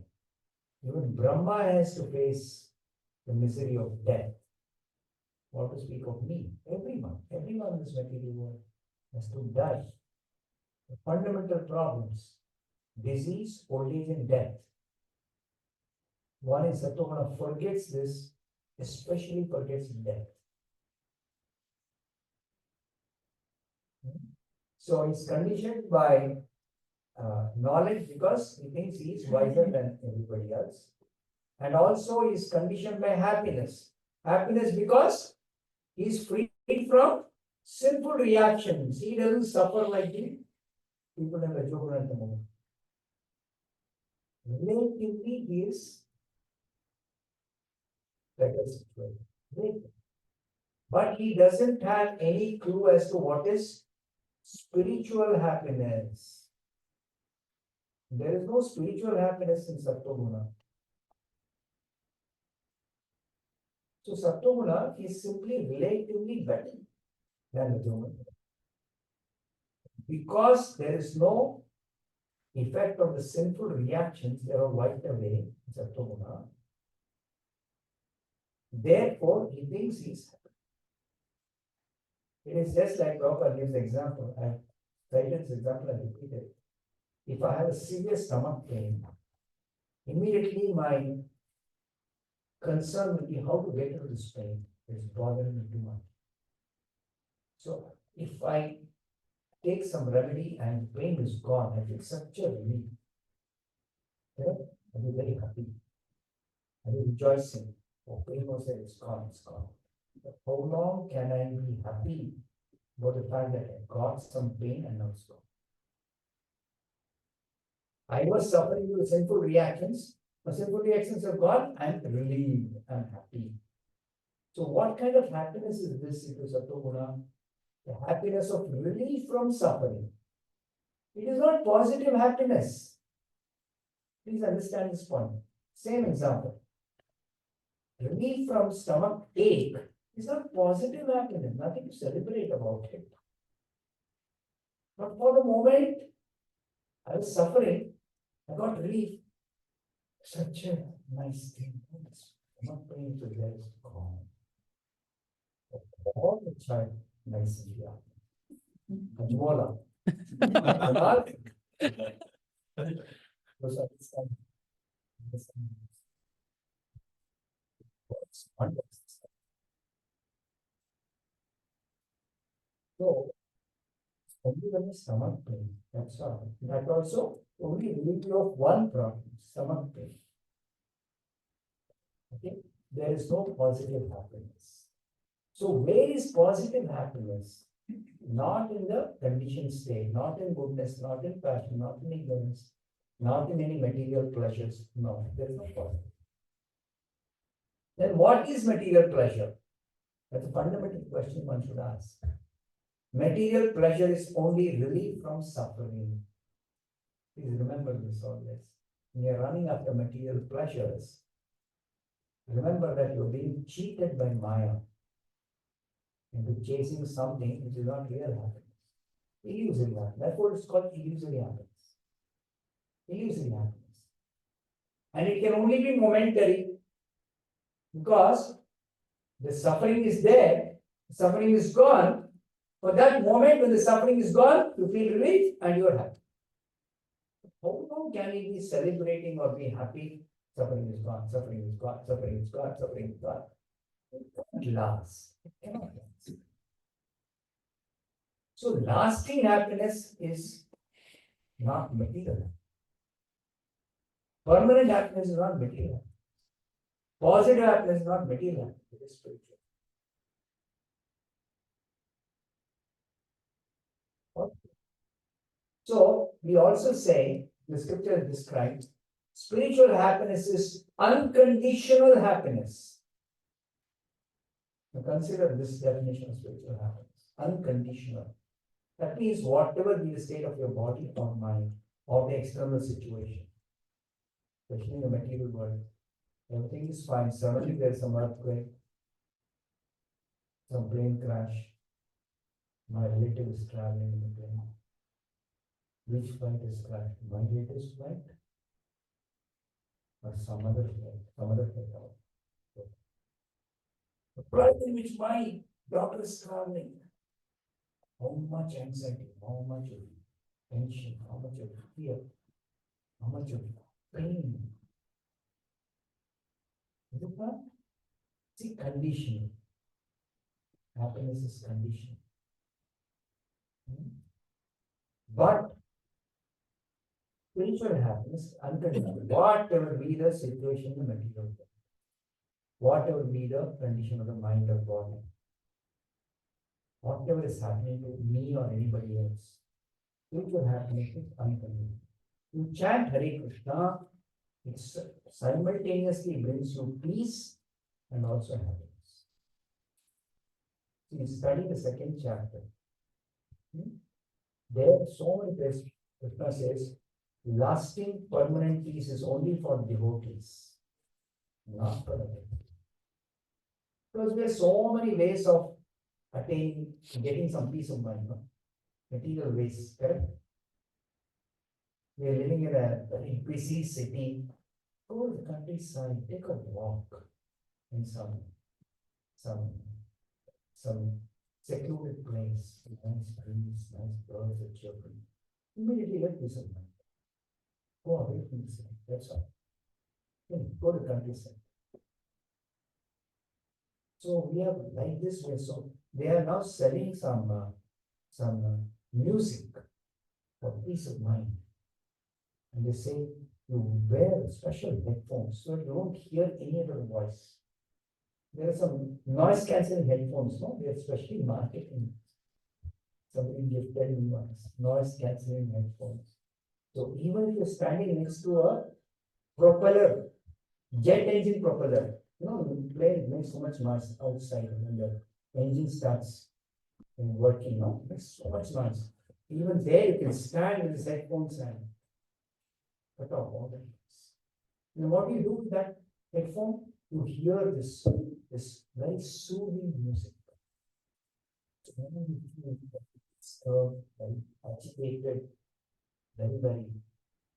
Even Brahma has to face the misery of death. What to speak of me? Everyone in this material world has to die. The fundamental problems, disease, old age, and death. One is Sattva forgets this, especially forgets death. So he's conditioned by knowledge because he thinks he is wiser than everybody else. And also he is conditioned by happiness. Happiness because he is free from sinful reactions. He doesn't suffer like the people in the Rajoguna at the moment. Relatively, he is better situated. But he doesn't have any clue as to what is spiritual happiness. There is no spiritual happiness in Sattva-guna. So Sattva-guna is simply relatively better than the Rajoguna. Because there is no effect of the sinful reactions, they are wiped away in Sattva-guna. Therefore, he thinks he is happy. It is just like Prabhupada gives the example. I cited this example and repeated it. If I have a severe stomach pain, immediately my concern will be how to get rid of this pain. It's bothering me too much. So if I take some remedy and the pain is gone, I feel such a relief. I'll be very happy. I'll be rejoicing. Oh, pain was there, it's gone, it's gone. But how long can I be happy about the fact that I got some pain and now it's gone? I was suffering with sinful reactions. The sinful reactions are gone. I'm relieved. I'm happy. So what kind of happiness is this into Sattva-guna? The happiness of relief from suffering. It is not positive happiness. Please understand this point. Same example. Relief from stomach ache is not positive happiness. Nothing to celebrate about it. But for the moment, I was suffering. I got relief. Such a nice thing. Stomach pain to there is gone. All the child nice and happy. Ajmola. So, only when the stomach pain, that's all. That also only relief of one problem, stomach pain. Okay, there is no positive happiness. So, where is positive happiness? Not in the conditioned state, not in goodness, not in passion, not in ignorance, not in any material pleasures. No, there is no positive. Then what is material pleasure? That's a fundamental question one should ask. Material pleasure is only relief from suffering. Please remember this always. When you're running after material pleasures, remember that you're being cheated by Maya into chasing something which is not real happiness. Illusory happiness. That's what it's called, illusory happiness. Illusory happiness. And it can only be momentary because the suffering is there, the suffering is gone. For that moment when the suffering is gone, you feel relief and you are happy. How long can we be celebrating or be happy? Suffering is gone, suffering is gone, suffering is gone, suffering is gone. It cannot last. It cannot last. So lasting happiness is not material. Permanent happiness is not material. Positive happiness is not material. It is spiritual. So we also say, the scripture describes, spiritual happiness is unconditional happiness. Now consider this definition of spiritual happiness, unconditional. That means whatever be the state of your body or mind or the external situation, especially in the material world, everything is fine. Suddenly there's some earthquake, some plane crash, my relative is traveling in the plane. Which flight is crashed? My latest flight? Or some other flight? Some other flight out. The flight in which my daughter is traveling. How much anxiety, how much of tension, how much of fear, how much of pain. Is it not? See, conditional. Happiness is conditional. But spiritual happiness, unconditional, whatever be the situation in the material world, whatever be the condition of the mind or body, whatever is happening to me or anybody else, spiritual happiness is unconditional. You chant Hare Krishna, it simultaneously brings you peace and also happiness. You study the second chapter. There, so many places, Krishna says, lasting permanent peace is only for devotees, not for others. Because there are so many ways of attaining, getting some peace of mind, no? Material ways, correct? We are living in a very busy city. Go to the countryside, take a walk in some secluded place, nice trees, nice birds and children. Immediately get peace of mind. Go away from the city, that's all. Go to the countryside. So we have like this way. So they are now selling some music for peace of mind. And they say you wear special headphones so you don't hear any other voice. There are some noise cancelling headphones, no? They are specially marketing. Somebody gifted me once, noise cancelling headphones. So even if you're standing next to a propeller, jet engine propeller, you know, the plane makes so much noise outside when the engine starts working, no? It makes so much noise. Even there you can stand with his headphones and cut off all the noise. And what do you do with that headphone? You hear this very soothing music. So when you feel disturbed, very agitated, very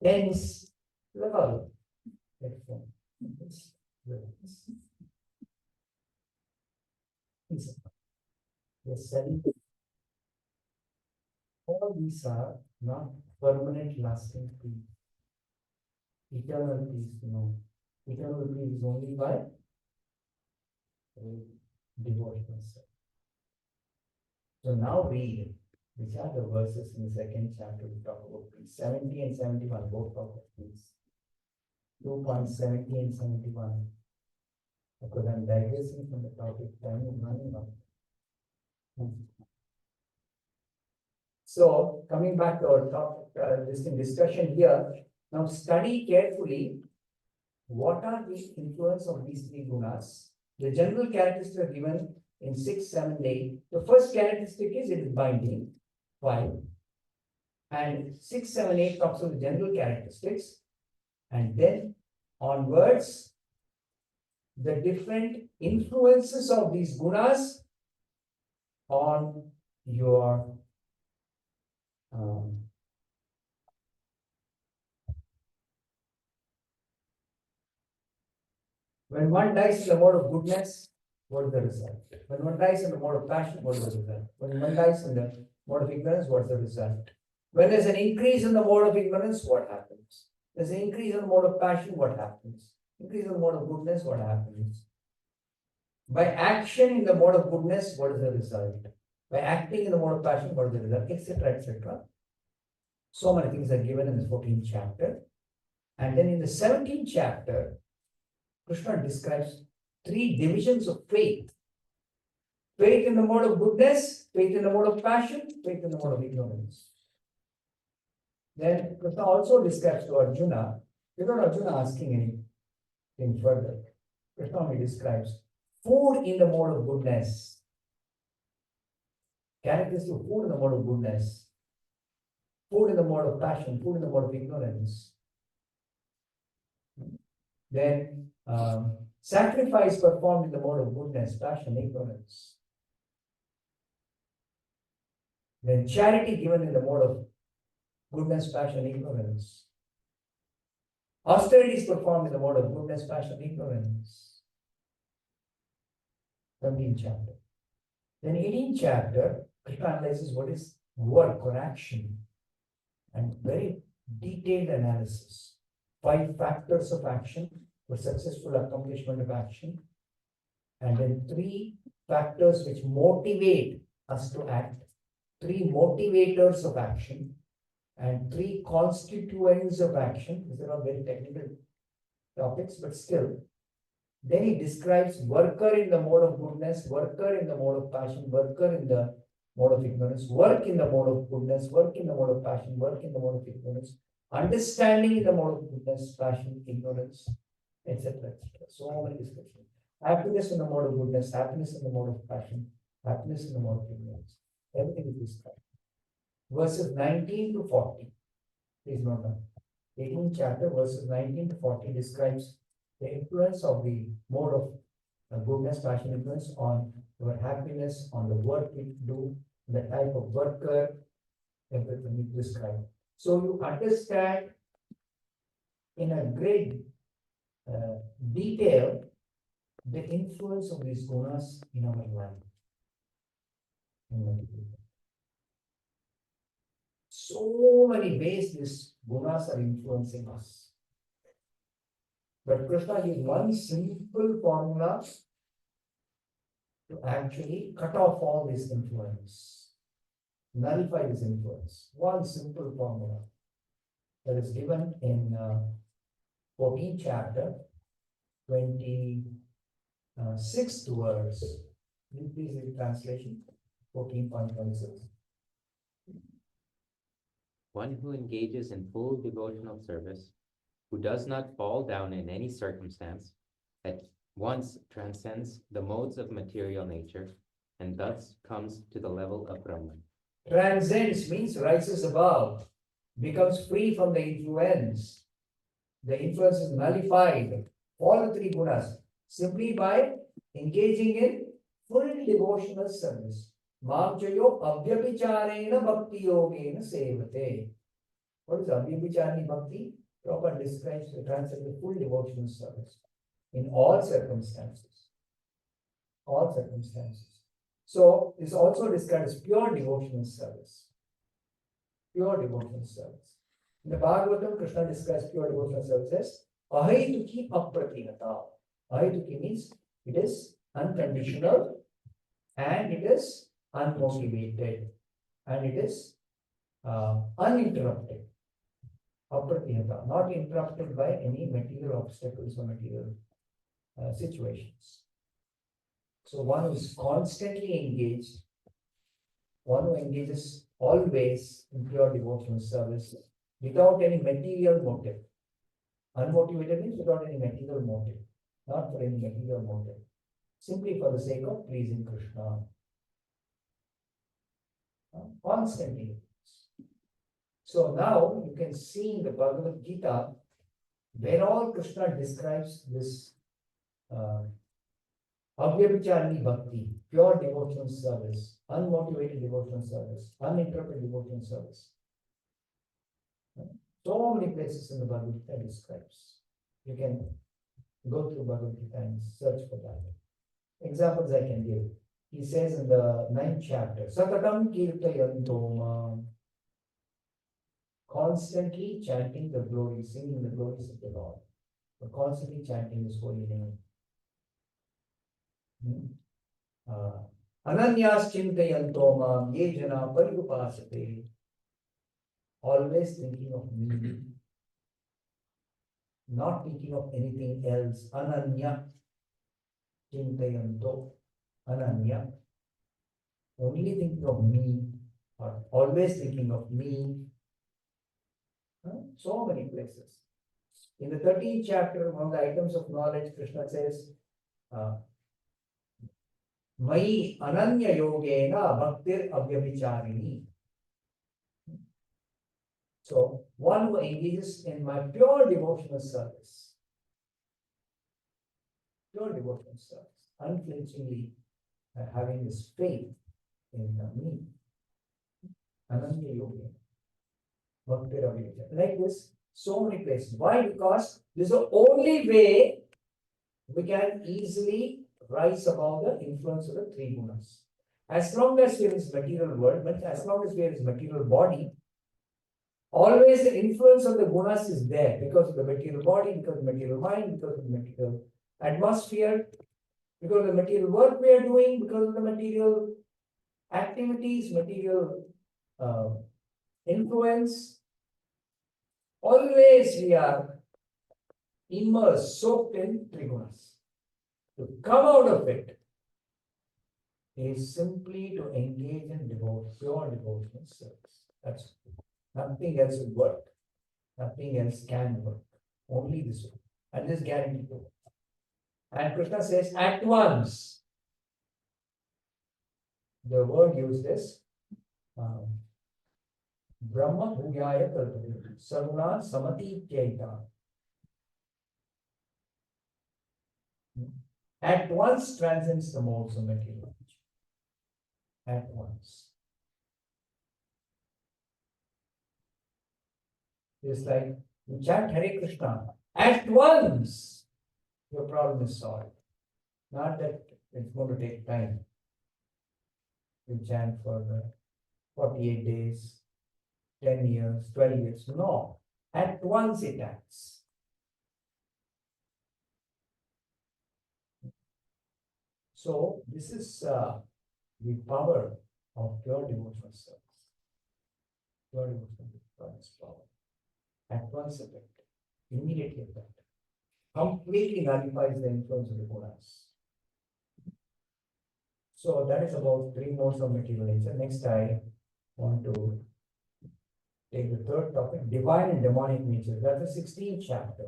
tense, level headphone. They're selling. All these are not permanent, lasting peace. Eternal peace, no. Eternal peace is only by devotional self. So now read, which are the verses in the second chapter we talk about peace. 70 and 71 both talk about peace. 2.70 and 71. Because I'm digressing from the topic, time is running out. So coming back to our topic, discussion here, now study carefully what are the influence of these three gunas. The general characteristics are given in 6, 7, 8. The first characteristic is it is binding, 5. And 6, 7, 8 talks about the general characteristics. And then onwards, the different influences of these gunas on your when one dies in the mode of goodness, what is the result? When one dies in the mode of passion, what is the result? When one dies in the mode of ignorance, what is the result? When there's an increase in the mode of ignorance, what happens? There's an increase in the mode of passion, what happens? Increase in the mode of goodness, what happens? By action in the mode of goodness, what is the result? By acting in the mode of passion, what is the result? Etc. etc. So many things are given in the 14th chapter. And then in the 17th chapter, Krishna describes 3 divisions of faith. Faith in the mode of goodness, faith in the mode of passion, faith in the mode of ignorance. Then Krishna also describes to Arjuna, without Arjuna asking anything further, Krishna only describes food in the mode of goodness. Characteristic of food in the mode of goodness. Food in the mode of passion, food in the mode of ignorance. Then sacrifice performed in the mode of goodness, passion, ignorance. Then charity given in the mode of goodness, passion, ignorance. Austerities performed in the mode of goodness, passion, ignorance. 17th chapter. Then 18th chapter, Krishna analyzes what is work or action and very detailed analysis. 5 factors of action for successful accomplishment of action, and then 3 factors which motivate us to act, 3 motivators of action, and 3 constituents of action. These are all very technical topics, but still. Then he describes worker in the mode of goodness, worker in the mode of passion, worker in the mode of ignorance, work in the mode of goodness, work in the mode of passion, work in the mode of ignorance, understanding in the mode of goodness, passion, ignorance, etc. etc. So many descriptions. Happiness in the mode of goodness, happiness in the mode of passion, happiness in the mode of ignorance. Everything is described. Verses 19 to 40. Please note that. 18th chapter, verses 19 to 40 describes the influence of the mode of goodness, passion, influence on your happiness, on the work you do, the type of worker, everything is described. So you understand in a great detail the influence of these gunas in our life. So many ways these gunas are influencing us. But Krishna gives one simple formula to actually cut off all this influence, nullify this influence. One simple formula that is given in 14th chapter, 26th verse. Please read translation, 14.26. One who engages in full devotional service, who does not fall down in any circumstance, at once transcends the modes of material nature, and thus comes to the level of Brahman. Transcends means rises above, becomes free from the influence. The influence is nullified. All the 3 gunas, simply by engaging in full devotional service. Mamchayo avyabhicharena bhakti yogena sevate. What is avyabhicharani bhakti? Prabhupada describes the transcend the full devotional service in all circumstances. All circumstances. So this also described as pure devotional service. Pure devotional service. In the Bhagavatam, Krishna describes pure devotional service as ahaituki apratihata. Ahaituki means it is unconditional and it is unmotivated and it is uninterrupted. Apratihata, not interrupted by any material obstacles or material situations. So one who is constantly engaged, one who engages always in pure devotional service without any material motive. Unmotivated means without any material motive, not for any material motive. simply for the sake of pleasing Krishna. Constantly. So now you can see in the Bhagavad Gita where all Krishna describes this Avyabhicharani bhakti, pure devotional service, unmotivated devotional service, uninterrupted devotional service. So many places in the Bhagavad Gita describes. You can go through Bhagavad Gita and search for that. Examples I can give. He says in the 9th chapter, Satatam Kirtayantoma, constantly chanting the glory, singing the glories of the Lord, but constantly chanting His holy name. Ananyas Chintayantoma, Ye Jana Parigupasate, always thinking of me, not thinking of anything else. Ananya Chintayanto, Ananya, only thinking of me, or always thinking of me. So many places. In the 13th chapter, one of the items of knowledge, Krishna says, Mai Ananya Yogena Bhaktir Avyabhicharini. So, one who engages in my pure devotional service, unflinchingly having this faith in me, Ananya Yoga, Bhakti Ravija. Like this, so many places. Why? Because this is the only way we can easily rise above the influence of the three gunas. As long as we are in this material world, but as long as we are in this material body, always the influence of the gunas is there because of the material body, because of the material mind, because of the material atmosphere, because of the material work we are doing, because of the material activities, material influence. Always we are immersed, soaked in trigunas. To come out of it is simply to engage in pure devotional service. That's nothing else will work. Nothing else can work. Only this one. And this guaranteed to work. And Krishna says, at once. The word used is Brahma Bhugaya Kalpade, Saruna Samati Kyaita. At once transcends the modes of material. At once. It's like you chant Hare Krishna. At once, your problem is solved. Not that it's going to take time. You chant for 48 days, 10 years, 12 years. No. At once it acts. So, this is the power of pure devotional service. Pure devotional service power. At once effect. Immediately effect. Completely nullifies the influence of the gunas. So that is about 3 modes of material nature. Next, I want to take the third topic, divine and demonic nature. That's the 16th chapter.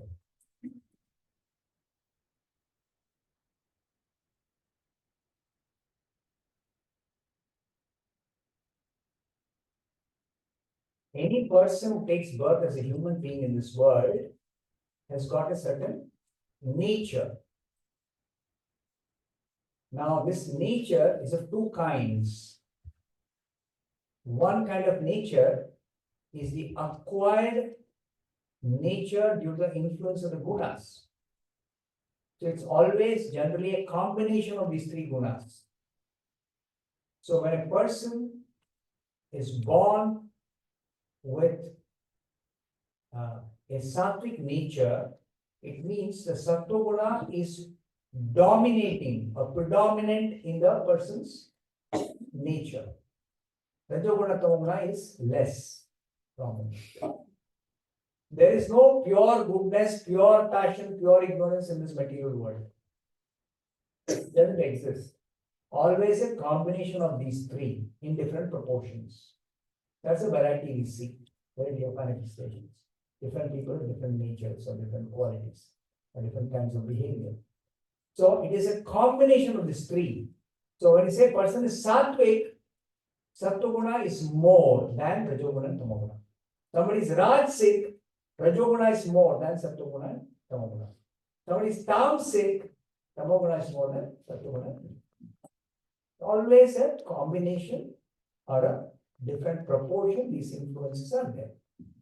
Any person who takes birth as a human being in this world has got a certain nature. Now, this nature is of 2 kinds. One kind of nature is the acquired nature due to the influence of the gunas. So, it's always generally a combination of these 3 gunas. So, when a person is born with a sattvic nature, it means the sattva guna is dominating or predominant in the person's nature. Rajoguna tamoguna is less dominant. There is no pure goodness, pure passion, pure ignorance in this material world. It doesn't exist. Always a combination of these 3 in different proportions. That's a variety we see, variety of manifestations. Different people, different natures, or different qualities, or different kinds of behavior. So it is a combination of these three. So when you say person is sattvic, sattva is more than rajoguna and tamoguna. Somebody is rajasic, rajoguna is more than sattva and tamoguna. Somebody is tamasic, tamoguna is more than sattva. Always a combination or a different proportion, these influences are there.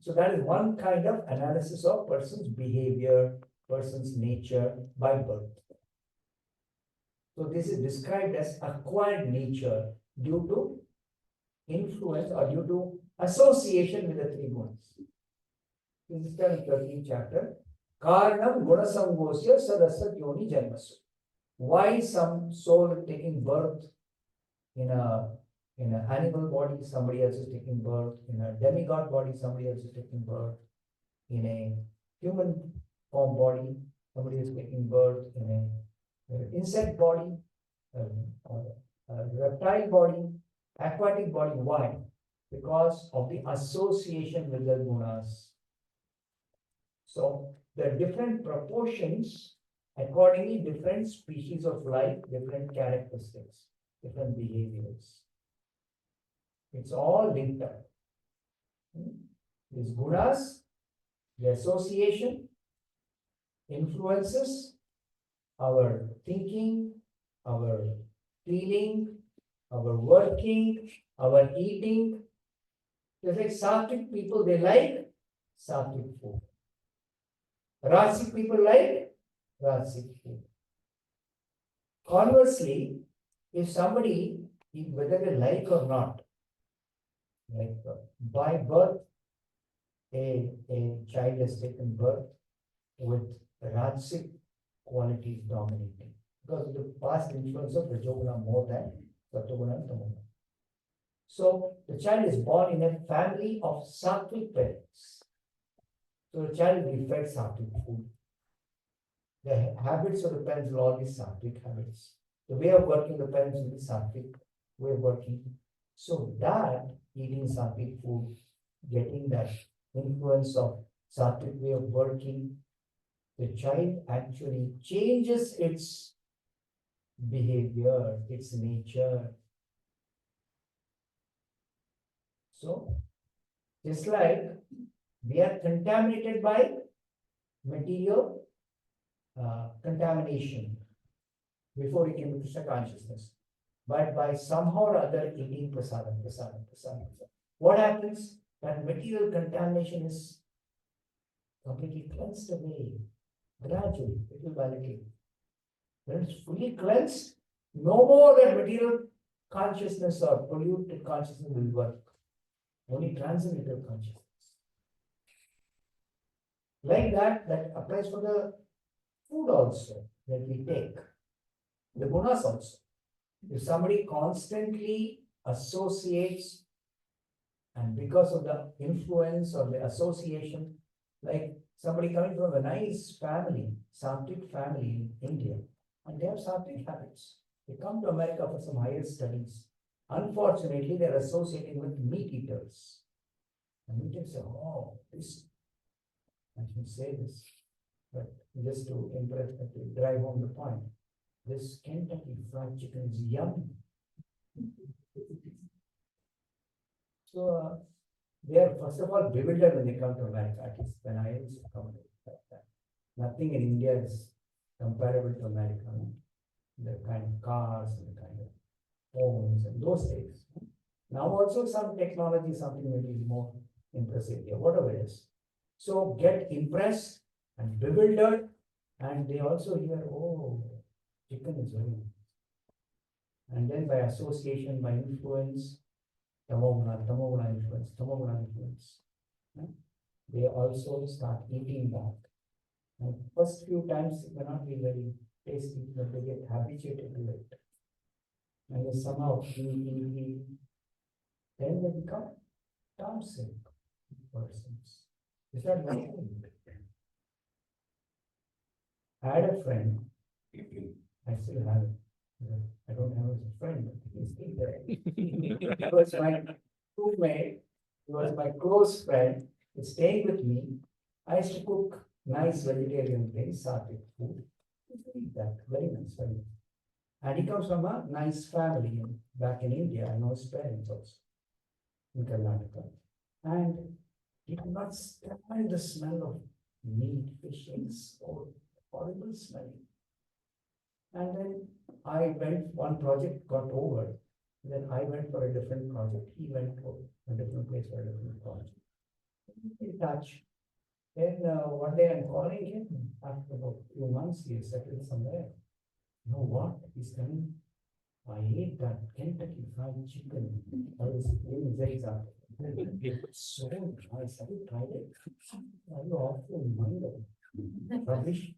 So that is one kind of analysis of person's behavior, person's nature by birth. So this is described as acquired nature due to influence or due to association with the three gunas. This is the 13th chapter. Karanam gunasangosya sadasat yoni janmasu. Why some soul taking birth in an animal body, somebody else is taking birth. In a demigod body, somebody else is taking birth. In a human form body, somebody is taking birth. In an insect body, a reptile body, aquatic body. Why? Because of the association with the gunas. So the different proportions, accordingly, different species of life, different characteristics, different behaviors. It's all linked up. These gunas, the association, influences our thinking, our feeling, our working, our eating. Just like sattvic people, they like sattvic food. Rasic people like rasic food. Conversely, if somebody, whether they like or not, like by birth, a child has taken birth with rajasic qualities dominating because of the past influence of Rajoguna more than Sattoguna and Tamoguna. So the child is born in a family of sattvic parents. So the child will be fed sattvic food. The habits of the parents will all be sattvic habits. The way of working the parents will be sattvic way of working. So that eating sattvic food, getting that influence of sattvic way of working, the child actually changes its behavior, its nature. So, just like we are contaminated by material contamination before we came to Krishna consciousness, but by somehow or other eating prasadam. What happens? That material contamination is completely cleansed away, gradually, little by little. When it's fully cleansed, no more that material consciousness or polluted consciousness will work. Only transcendental consciousness. Like that, that applies for the food also that we take. The gunas also. If somebody constantly associates, and because of the influence or the association, like somebody coming from a nice family, sattvic family in India, and they have sattvic habits. They come to America for some higher studies. Unfortunately, they're associating with meat eaters. And we just say, oh, this, I should say this, but just to impress, to drive home the point, this Kentucky Fried Chicken is yummy. So they are first of all bewildered when they come to America. At least when I used to come like that. Nothing in India is comparable to America. The kind of cars and the kind of homes and those days. Now also some technology, something maybe more impressive here, whatever it is. So get impressed and bewildered, and they also hear, oh, chicken is very nice. And then by association, by influence, tamoguna influence, they also start eating that. And first few times it may not be very tasty, but they get habituated to it. And they somehow eat. Then they become tamasic persons. Is that right? I had a friend, I still have it. I don't have him as a friend, but he's still there. He was my roommate, he was my close friend, he's staying with me. I used to cook nice vegetarian things, sattvic food. That very nice, very nice. And he comes from a nice family back in India. I know his parents also in Karnataka. And he could not stand the smell of meat, fish, eggs, or horrible smell. And then I went, one project got over. Then I went for a different project. He went to a different place for a different project. In touch. Then one day I'm calling him. After about a few months, he is settled somewhere. You know what? He's coming. I ate that Kentucky Fried Chicken. I was giving his example. It's so nice. Have you tried it? Are you awful minded? Rubbish.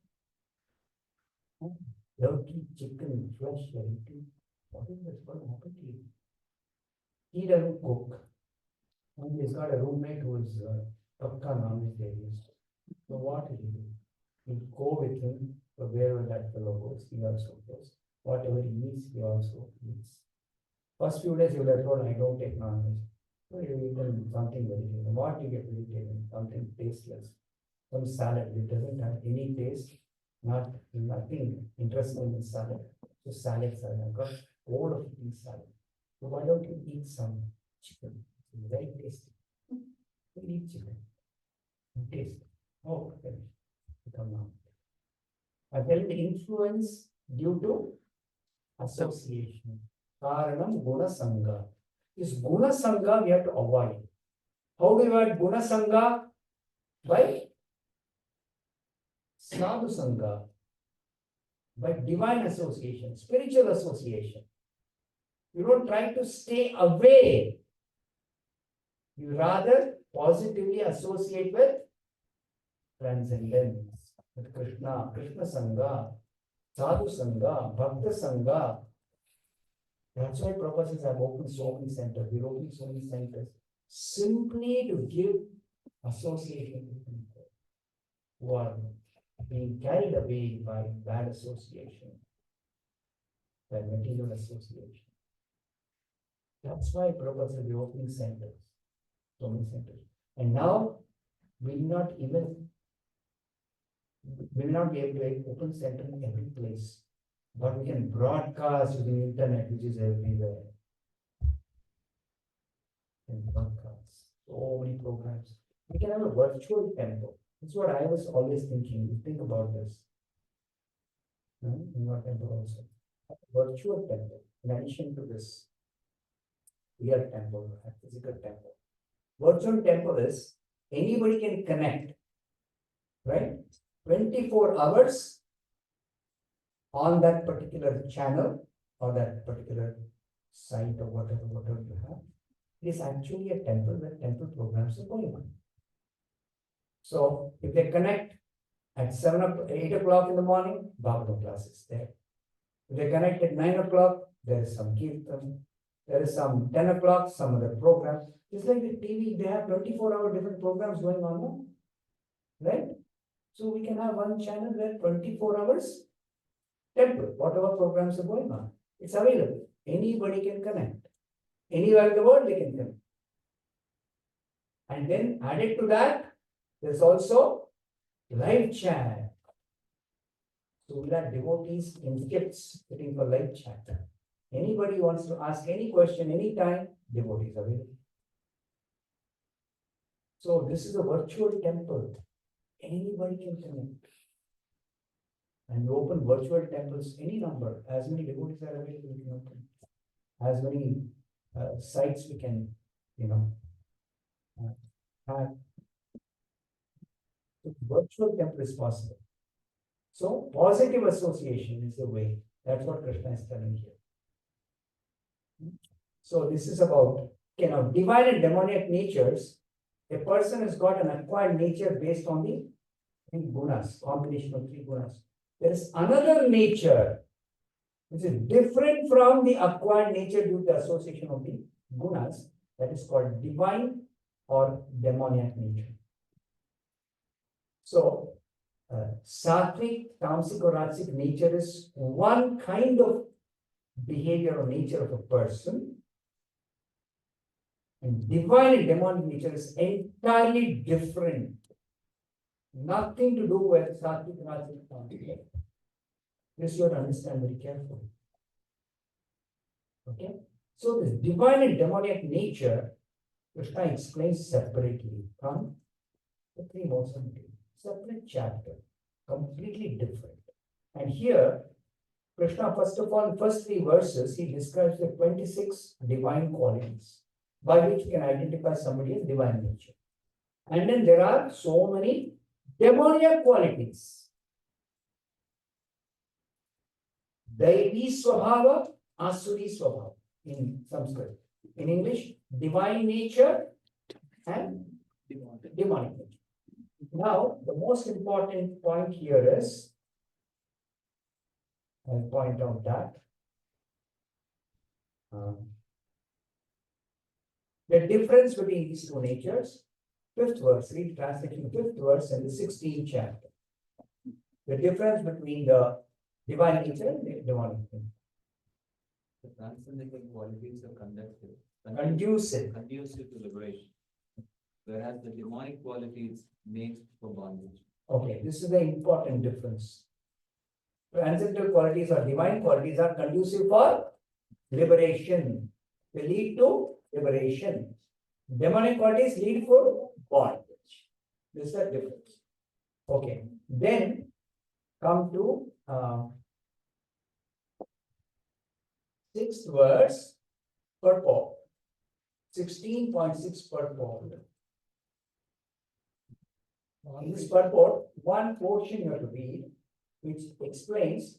Dirty chicken, flesh, everything. What is this going to happen to you? He doesn't cook. And he's got a roommate who is Pakka non-vegetarian. So what did he do? He'd go with him to wherever that fellow goes. He also goes. Whatever he eats, he also eats. First few days, he would have told, I don't take non-veg. So you eat something vegetarian. What do you get vegetarian? Something tasteless. Some salad. It doesn't have any taste. Nothing interesting in salad. So salad. I've got bored of eating salad. So why don't you eat some chicken? It's very tasty. You eat chicken. And taste. Oh, okay. Come now. I tell you the influence due to association. Karanam guna sangha. This guna sangha we have to avoid. How do you avoid guna sangha? By sadhu sangha. By divine association, spiritual association. You don't try to stay away. You rather positively associate with transcendence, with Krishna, Krishna Sangha, Sadhu Sangha, Bhakta Sangha. That's why Prabhupada says, I've opened so many centers. We're opening so many centers simply to give association with people who are being carried away by bad association, by material association. That's why Prabhupada said, we're opening centers, so many centers. And now, we will not be able to open center in every place. But we can broadcast with the internet, which is everywhere. And broadcast so many programs. We can have a virtual temple. That's what I was always thinking. Think about this. In your temple also. A virtual temple, in addition to this real temple, a physical temple. Virtual temple is anybody can connect, right? 24 hours on that particular channel or that particular site or whatever you have. It is actually a temple where temple programs are going on. So if they connect at 8 o'clock in the morning, Bhagavad class is there. If they connect at 9 o'clock, there is some kirtan. There is some 10 o'clock, some other program. Just like the TV, they have 24-hour different programs going on now, right? So we can have one channel where 24 hours temple, whatever programs are going on, it's available. Anybody can connect. Anywhere in the world they can connect. And then added to that, there's also live chat. So we'll have devotees in gifts sitting for live chat. Anybody wants to ask any question, anytime, devotees are available. So this is a virtual temple. Anybody can connect. And you open virtual temples, any number, as many devotees are available, we can open. As many sites we can, have. So virtual temple is possible. So positive association is the way. That's what Krishna is telling here. So this is about, divine and demoniac natures. A person has got an acquired nature based on the 3 gunas, combination of 3 gunas. There is another nature which is different from the acquired nature due to association of the gunas, that is called divine or demoniac nature. So, sattvic, tamasic or rajasic nature is one kind of behavior or nature of a person. And divine and demonic nature is entirely different. Nothing to do with sattvic, rajasic, tamasic. This you have to understand very carefully. Okay, so this divine and demoniac nature, Krishna explains separately from the three modes of material. Separate chapter, completely different. And here, Krishna, first of all, first three verses, he describes the 26 divine qualities by which we can identify somebody as divine nature. And then there are so many demoniac qualities. Daivi Swabhava, Asuri Swabhava in Sanskrit. In English, divine nature and demonic nature. Now, the most important point here is, I'll point out that the difference between these two natures, fifth verse, read translation, fifth verse in the 16th chapter. The difference between the divine nature and the demonic nature. The transcendental qualities are Conducive. conducive to liberation, whereas the demonic qualities make for bondage. Okay, this is the important difference. Transcendental qualities or divine qualities are conducive for liberation. They lead to liberation. Demonic qualities lead for bondage. This is the difference. Okay, then come to sixth verse purport. 16.6 purport. In this purport, one portion you have to read, which explains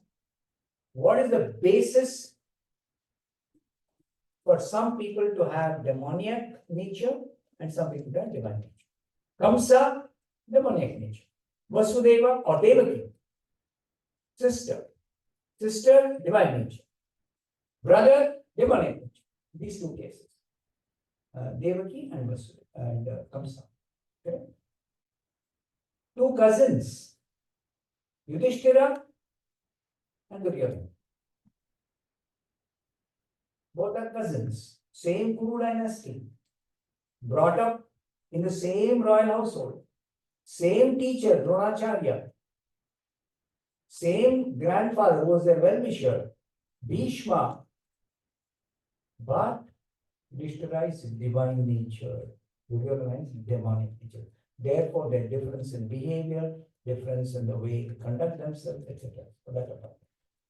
what is the basis for some people to have demoniac nature and some people to have divine nature. Kamsa, demoniac nature. Vasudeva or Devaki, sister, divine nature. Brother, demonic nature. These two cases. Devaki and Vasudeva and Kamsa. Okay. Two cousins, Yudhishthira and Duryodhana. Both are cousins, same Kuru dynasty, brought up in the same royal household, same teacher, Dronacharya, same grandfather who was their well-wisher, Bhishma, but Yudhishthira is divine nature, Duryodhana is demonic nature. Therefore, their difference in behavior, difference in the way they conduct themselves, etc.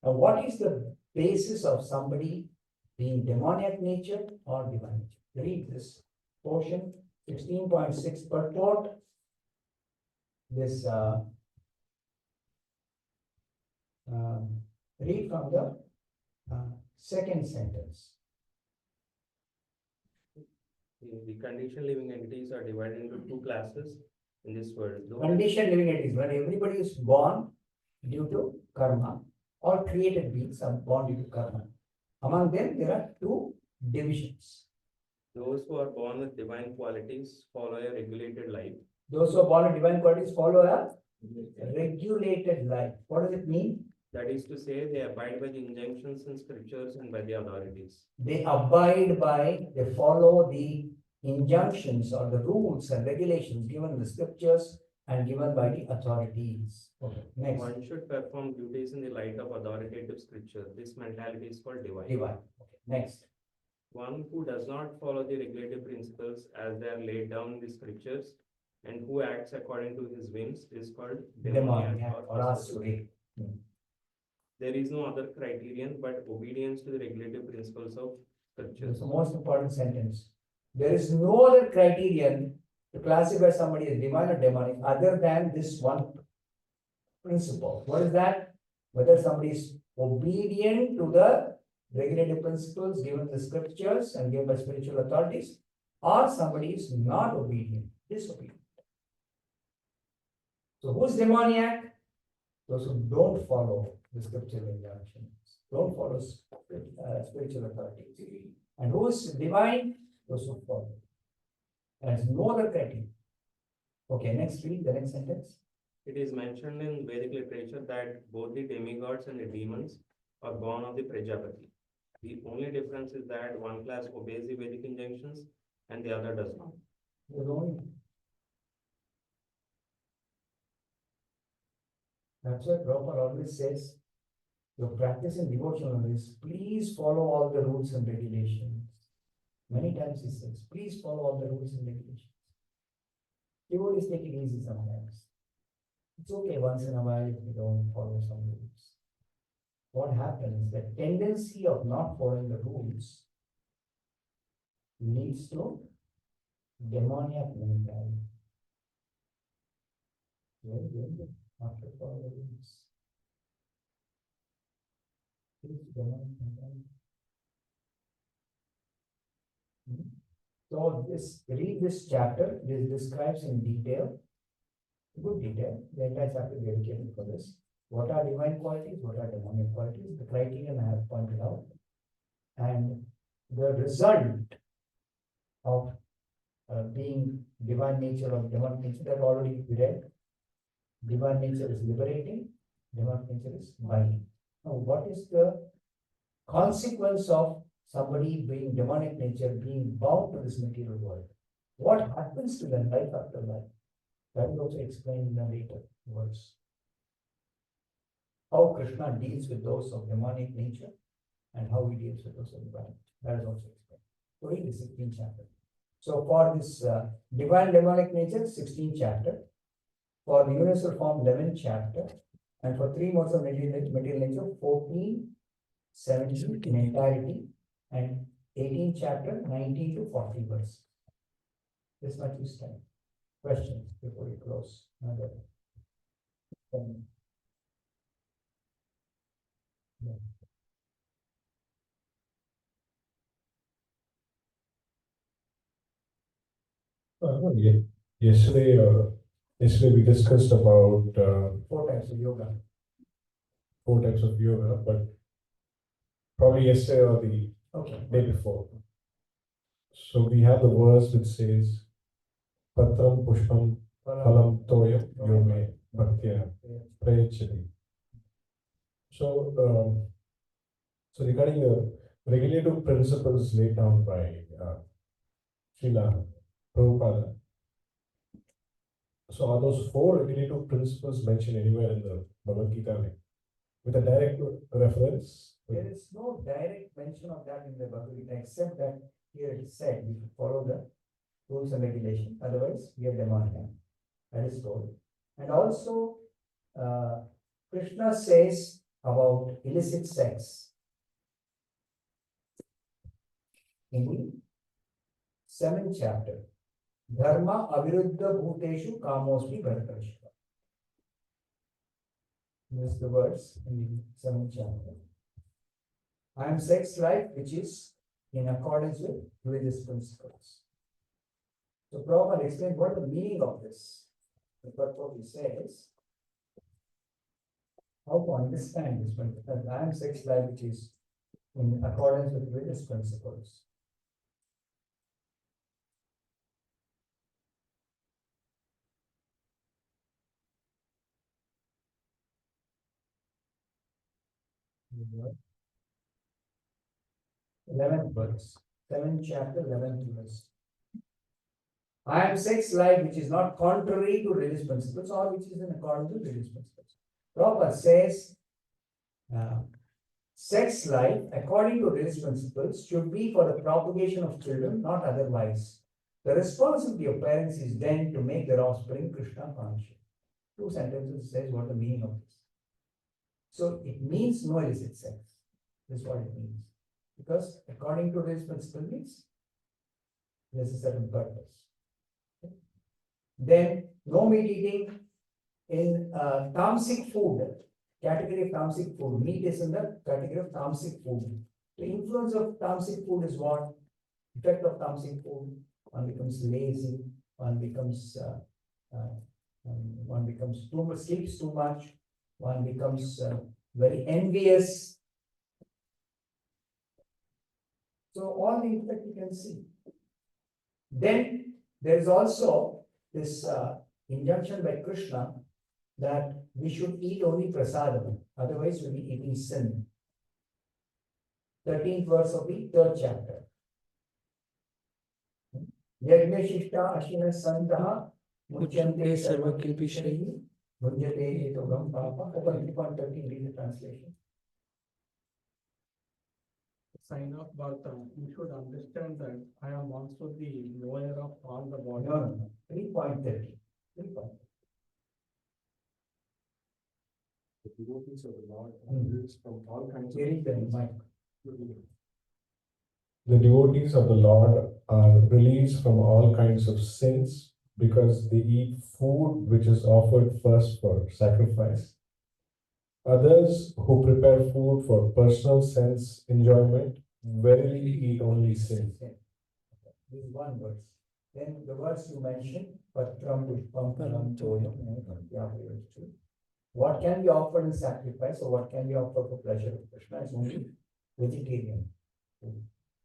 Now, what is the basis of somebody being demoniac nature or divine nature? Read this portion, 16.6 purport. This read from the second sentence. The conditioned living entities are divided into two classes in this world. Conditioned living entities, when everybody is born due to karma, or created beings are born due to karma. Among them, there are two divisions. Those who are born with divine qualities follow a regulated life. Those who are born with divine qualities follow a regulated life. What does it mean? That is to say, they abide by the injunctions in scriptures and by the authorities. They abide by, they follow the injunctions or the rules and regulations given in the scriptures and given by the authorities. Okay, next. One should perform duties in the light of authoritative scripture. This mentality is called divine. Divine. Okay, next. One who does not follow the regulative principles as they are laid down in the scriptures and who acts according to his whims is called Demoniac or Asuri. There is no other criterion but obedience to the regulative principles of scriptures. That's the most important sentence. There is no other criterion to classify somebody as divine or demonic other than this one principle. What is that? Whether somebody is obedient to the regulative principles given in the scriptures and given by spiritual authorities, or somebody is not obedient, disobedient. So who's demoniac? Those who don't follow the scriptural injunctions, don't follow spiritual authorities. And who is divine? Those who follow. There's no other criteria. Okay, next read the next sentence. It is mentioned in Vedic literature that both the demigods and the demons are born of the Prajapati. The only difference is that one class obeys the Vedic injunctions and the other does not. That's why Prabhupada always says, Your practice in devotional is please follow all the rules and regulations. Many times he says, please follow all the rules and regulations. Devotees take it easy sometimes. It's okay once in a while if you don't follow some rules. What happens, the tendency of not following the rules leads to demoniac mentality. Very good. Not to follow the rules. It's demonic mentality. So read this chapter. This describes in detail, good detail, the entire chapter dedicated for this. What are divine qualities? What are demonic qualities? The criterion I have pointed out. And the result of being divine nature or demonic nature that already we read. Divine nature is liberating, demonic nature is binding. Now, what is the consequence of somebody being demonic nature, being bound to this material world? What happens to them life after life? That is also explained in the later verse. How Krishna deals with those of demonic nature and how he deals with those of divine. That is also explained. So read the 16th chapter. So for this divine demonic nature, 16th chapter. For the universal form, 11th chapter. And for three modes of material nature, 14, 17 in entirety. And 18th chapter, 19 to 40 verse. This much is time. Questions before we close? Another. Yeah. Yesterday we discussed about Four types of yoga. but probably yesterday or the Okay. day before. So we have the verse which says, Patram Pushpam Phalam Toyam Yome Bhaktya Prayachati. So regarding the regulative principles laid down by Srila Prabhupada, so are those four regulative principles mentioned anywhere in the Bhagavad Gita, like, with a direct reference? There is no direct mention of that in the Bhagavad Gita, except that here it is said we should follow the rules and regulations, otherwise we are demonic. That is told. And also, Krishna says about illicit sex in the 7th chapter. Dharma aviruddha bhuteshu kamosmi bharatarshva. This is the verse in the 7th chapter. I am sex life which is in accordance with religious principles. So Prabhupada explained what the meaning of this. The purport he says, how to understand this one, because I am sex life which is in accordance with religious principles. What? 11th verse, 7th chapter, 11th verse. I am sex life which is not contrary to religious principles or which is in accordance with religious principles. Prabhupada says, sex life according to religious principles should be for the propagation of children, not otherwise. The responsibility of parents is then to make their offspring Krishna conscious. 2 sentences says what the meaning of this. So it means no illicit sex. This is what it means. Because according to religious principle means there's a certain purpose. Then no meat eating in tamasic food, category of tamasic food. Meat is in the category of tamasic food. The influence of tamasic food is what? Effect of tamasic food. One becomes lazy. One becomes too much, sleeps too much. One becomes very envious. So all the effect you can see. Then there is also this injunction by Krishna that we should eat only prasadam, otherwise we'll be eating sin. 13th verse of the 3rd chapter. Yajnashishta ashina santaha muchyante sarva kilpishrahi bhunjate etogam papa. Open 3.13, read the translation. sign of birth, you should understand that I am also the knower of all the body. No. 3.30. 3.30. The devotees of the Lord are Hmm. released from all kinds of. Very good, Mike. The devotees of the Lord are released from all kinds of sins because they eat food which is offered first for sacrifice. Others who prepare food for personal sense enjoyment verily eat only sin. This is one verse. Then the verse you mentioned, Patram Pushpam Phalam Toyam, what can be offered in sacrifice or what can be offered for pleasure of Krishna is only vegetarian.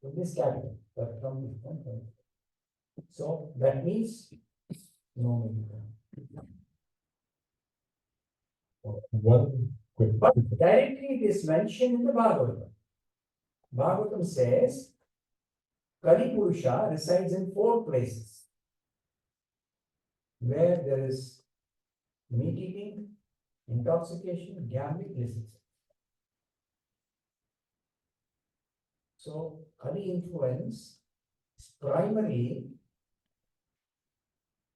So this category, Patram Pushpam Phalam. So that means no meat. One quick. But directly it is mentioned in the Bhagavatam. Bhagavatam says, Kali Purusha resides in 4 places where there is meat eating, intoxication, gambling, illicit. So Kali influence is primarily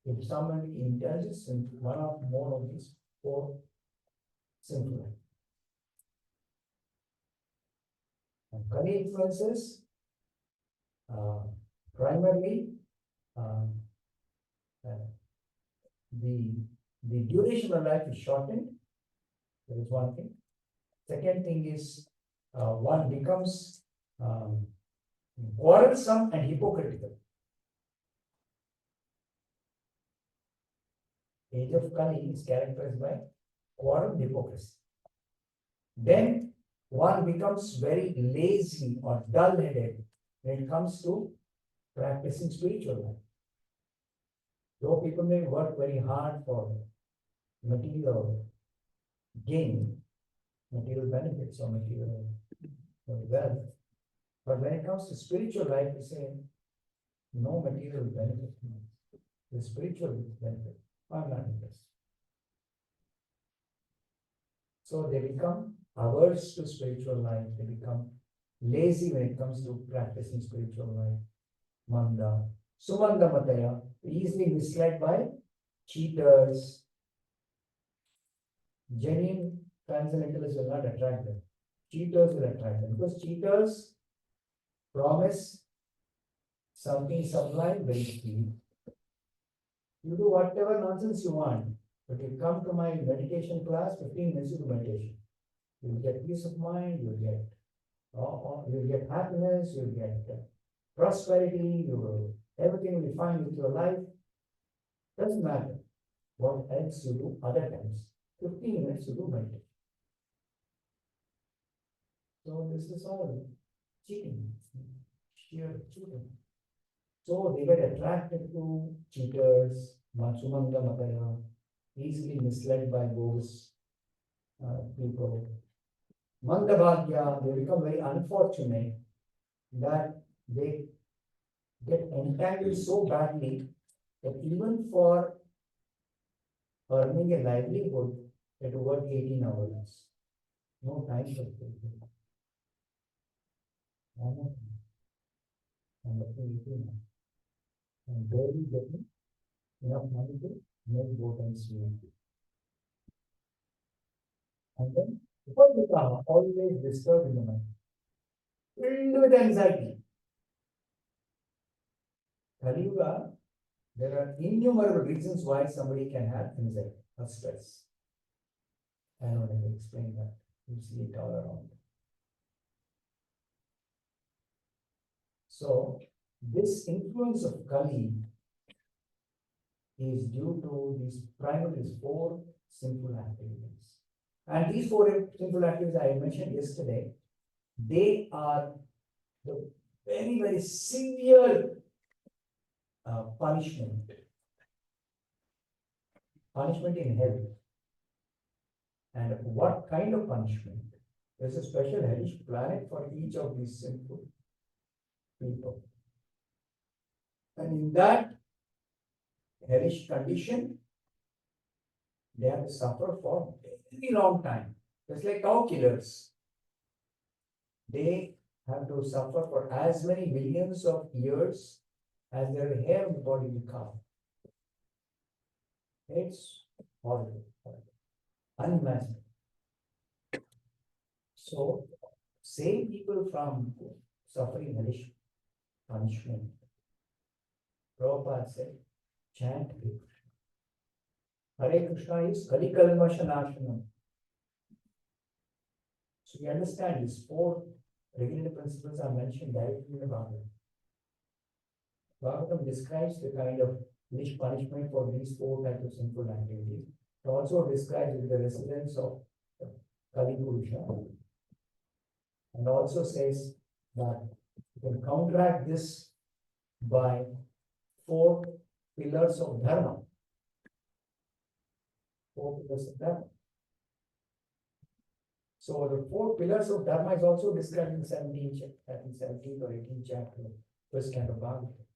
if somebody indulges in one or more of these 4 sinful acts. And Kali influences primarily the duration of life is shortened. That is one thing. Second thing is one becomes quarrelsome and hypocritical. Age of Kali is characterized by quarrel and hypocrisy. Then one becomes very lazy or dull-headed when it comes to practicing spiritual life. Though people may work very hard for material gain, material benefits or material wealth, but when it comes to spiritual life, we say no material benefit. The spiritual benefit, I'm not interested. So they become averse to spiritual life, they become lazy when it comes to practicing spiritual life. Manda. Sumanda Mataya, easily misled by cheaters. Genuine transcendentalists will not attract them. Cheaters will attract them because cheaters promise something sublime very cheap. You do whatever nonsense you want, but you come to my meditation class, 15 minutes of meditation. You'll get peace of mind, you'll get happiness, you'll get prosperity, everything will be fine with your life. Doesn't matter what else you do other times. 15 minutes you do meditation. So this is all cheating, sheer cheating. So they get attracted to cheaters, Machumanga Mataya, easily misled by those people. Mandabhagya, they become very unfortunate that they get entangled so badly that even for earning a livelihood, they have to work 18 hours. No time for it. And barely getting enough money to make boat and swim. And then, Upajitama, always disturbed in the mind, filled with anxiety. Kali Yuga, there are innumerable reasons why somebody can have anxiety or stress. I don't want to explain that. You see it all around. So, this influence of Kali is due to these primarily 4 sinful activities. And these 4 sinful activities I mentioned yesterday, they are the very, very severe punishment. Punishment in hell. And what kind of punishment? There's a special hellish planet for each of these sinful people. And in that hellish condition, they have to suffer for a very long time. It's like cow killers. They have to suffer for as many millions of years as their hair on the body will come. It's horrible, unimaginable. So, save people from suffering hellish punishment. Prabhupada said, chant Hare Krishna. Hare Krishna is Kali Kalmasha Nashanam. So we understand these four regulative principles are mentioned directly in the Bhagavad. Bhagavatam describes the kind of hellish punishment for these four types of sinful activities. It also describes the residents of Kali Purusha. And also says that you can counteract this by four pillars of dharma. Four pillars of dharma. So the four pillars of dharma is also described in 17th or 18th chapter, first canto of Bhagavad.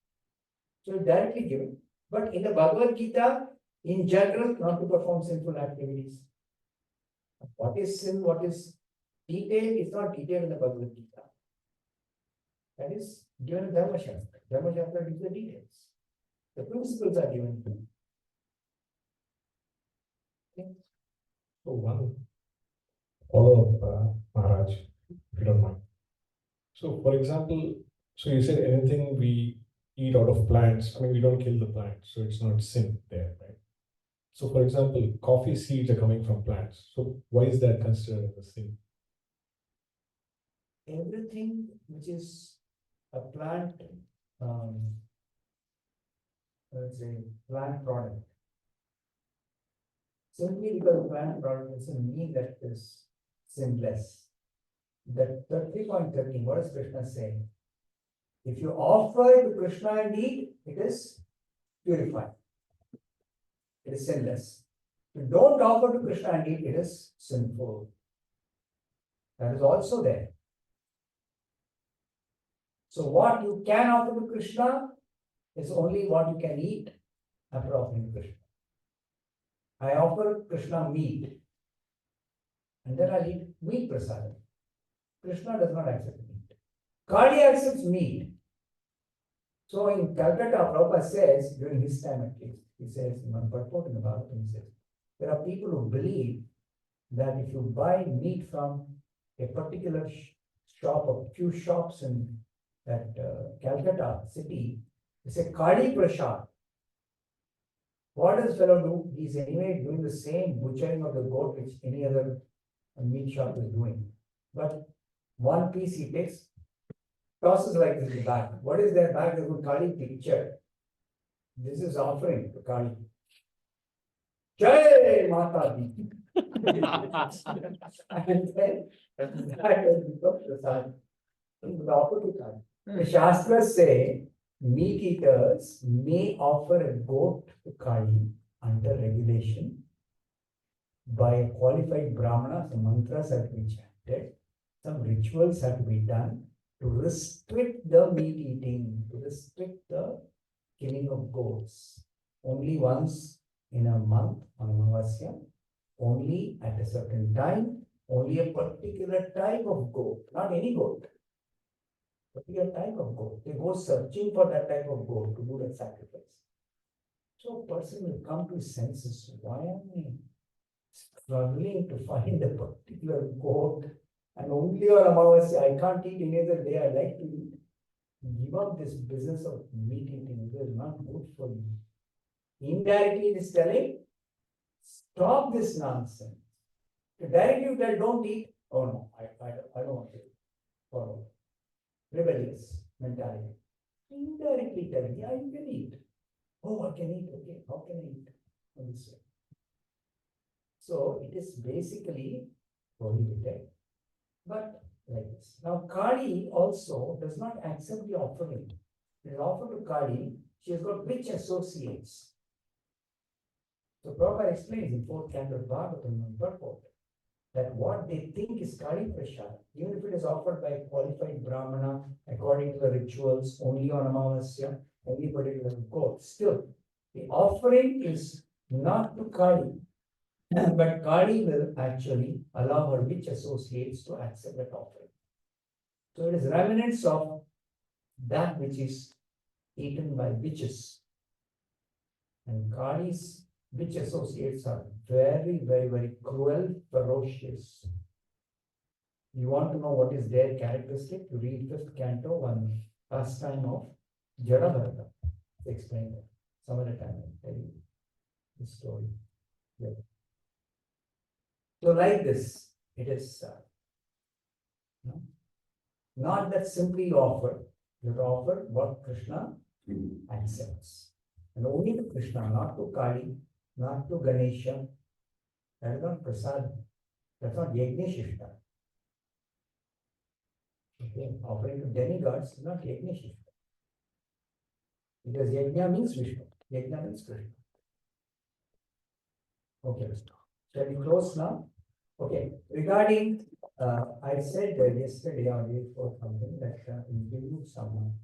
So it's directly given. But in the Bhagavad Gita, in general, not to perform sinful activities. What is sin, what is detailed, is not detailed in the Bhagavad Gita. That is given in Dharma Shastra. Dharma Shastra gives the details. The principles are given. Okay. So one follow-up, Maharaj, if you don't mind. So for example, so you said anything we eat out of plants, I mean, we don't kill the plant, so it's not sin there, right? So for example, coffee seeds are coming from plants. So why is that considered as a sin? Everything which is a plant, let's say, plant product. Simply because plant product doesn't mean that it is sinless. That 3.13, what is Krishna saying? If you offer to Krishna and eat, it is purified. It is sinless. If you don't offer to Krishna and eat, it is sinful. That is also there. So what you can offer to Krishna is only what you can eat after offering to Krishna. I offer Krishna meat, and then I eat meat prasadam. Krishna does not accept meat. Kali accepts meat. So in Calcutta, Prabhupada says, during his time at least, he says, in one purport in the Bhagavatam, he says, there are people who believe that if you buy meat from a particular shop, or few shops in that Calcutta city, it's a Kali Prasad. What does fellow do? He's anyway doing the same butchering of the goat which any other meat shop is doing. But one piece he takes, tosses like this in the back. What is their back? There's a Kali picture. This is offering to Kali. Jai Mata Di. And then that has become prasad. The offer to Kali. The Shastras say meat eaters may offer a goat to Kali under regulation by a qualified Brahmana. Some mantras have to be chanted, some rituals have to be done to restrict the meat eating, to restrict the killing of goats. Only once in a month on Amavasya, only at a certain time, only a particular type of goat, not any goat. Particular type of goat. They go searching for that type of goat to do that sacrifice. So a person will come to his senses. Why am I struggling to find a particular goat? And only on Amavasya, I can't eat any other day. I like to eat. Give up this business of meat eating. It is not good for you. Indirectly, it is telling, stop this nonsense. To directly you tell, don't eat. Oh no, I don't want to eat. Follow. Rebellious mentality. Indirectly telling, yeah, you can eat. Oh, I can eat. Okay, how can I eat? On this way. So it is basically prohibited. But like this. Now, Kali also does not accept the offering. It is offered to Kali. She has got rich associates. So Prabhupada explains in 4th canto of Bhagavatam purport that what they think is Kali Prasad, even if it is offered by a qualified Brahmana according to the rituals, only on Amavasya, only particular goat, still the offering is not to Kali, but Kali will actually allow her rich associates to accept that offering. So it is remnants of that which is eaten by witches. And Kali's witch associates are very, very, very cruel, ferocious. You want to know what is their characteristic? You read 5th canto, one pastime of Jadabharata. Explain that. Some other time I'll tell you the story. Yeah. So like this, it is not that simply offer. You offer what Krishna accepts. And only to Krishna, not to Kali, not to Ganesha. That is not prasad. That's not yajna shishta. Okay, offering to demigods is not yajna shishta. Because yajna means Vishnu. Yajna means Krishna. Okay, shall we close now? Okay, regarding, I said yesterday or day before something that will give you some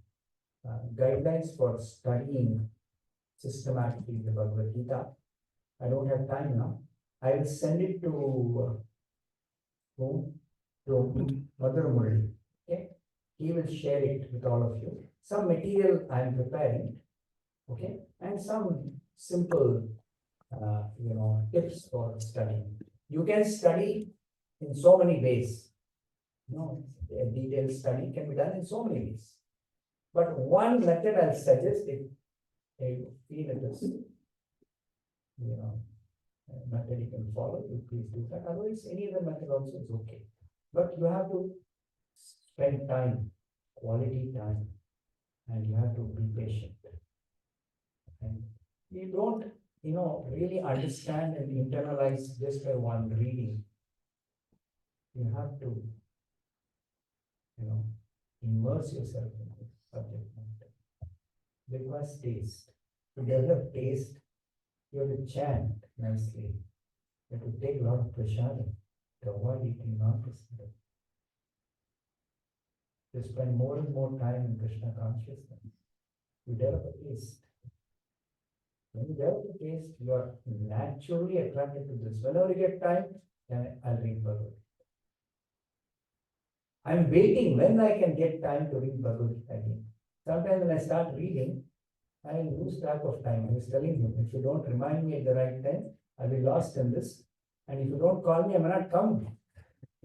guidelines for studying systematically the Bhagavad Gita. I don't have time now. I will send it to whom? To Mother Murali. Okay, he will share it with all of you. Some material I am preparing. Okay, and some simple, tips for studying. You can study in so many ways. A detailed study can be done in so many ways. But one method I'll suggest if you feel it is, a method you can follow, you please do that. Otherwise, any other method also is okay. But you have to spend time, quality time, and you have to be patient. And you don't, really understand and internalize just by one reading. You have to, immerse yourself in the subject matter. Because taste. To develop taste, you have to chant nicely. You have to take a lot of prasada to avoid eating non-Krishna. To spend more and more time in Krishna consciousness. You develop a taste. When you develop a taste, you are naturally attracted to this. Whenever you get time, then I'll read Bhagavad. I'm waiting when I can get time to read Bhagavad again. Sometimes when I start reading, I lose track of time. I was telling you, if you don't remind me at the right time, I'll be lost in this. And if you don't call me, I may not come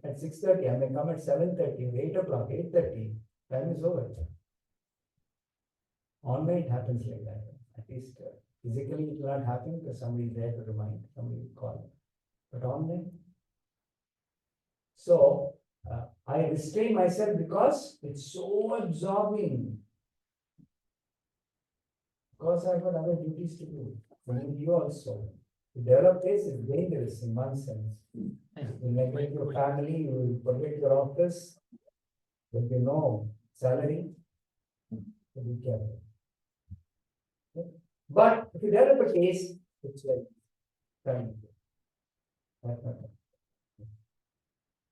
at 6:30. I may come at 7:30, 8 o'clock, 8:30. Time is over. Online it happens like that. At least physically it will not happen because somebody is there to remind, somebody will call. But online. So I restrain myself because it's so absorbing. Because I've got other duties to do. And you also. To develop this is dangerous in one sense. You neglect your family, you will forget your office, there will be no salary. So be careful. Okay? But if you develop a taste, it's like time.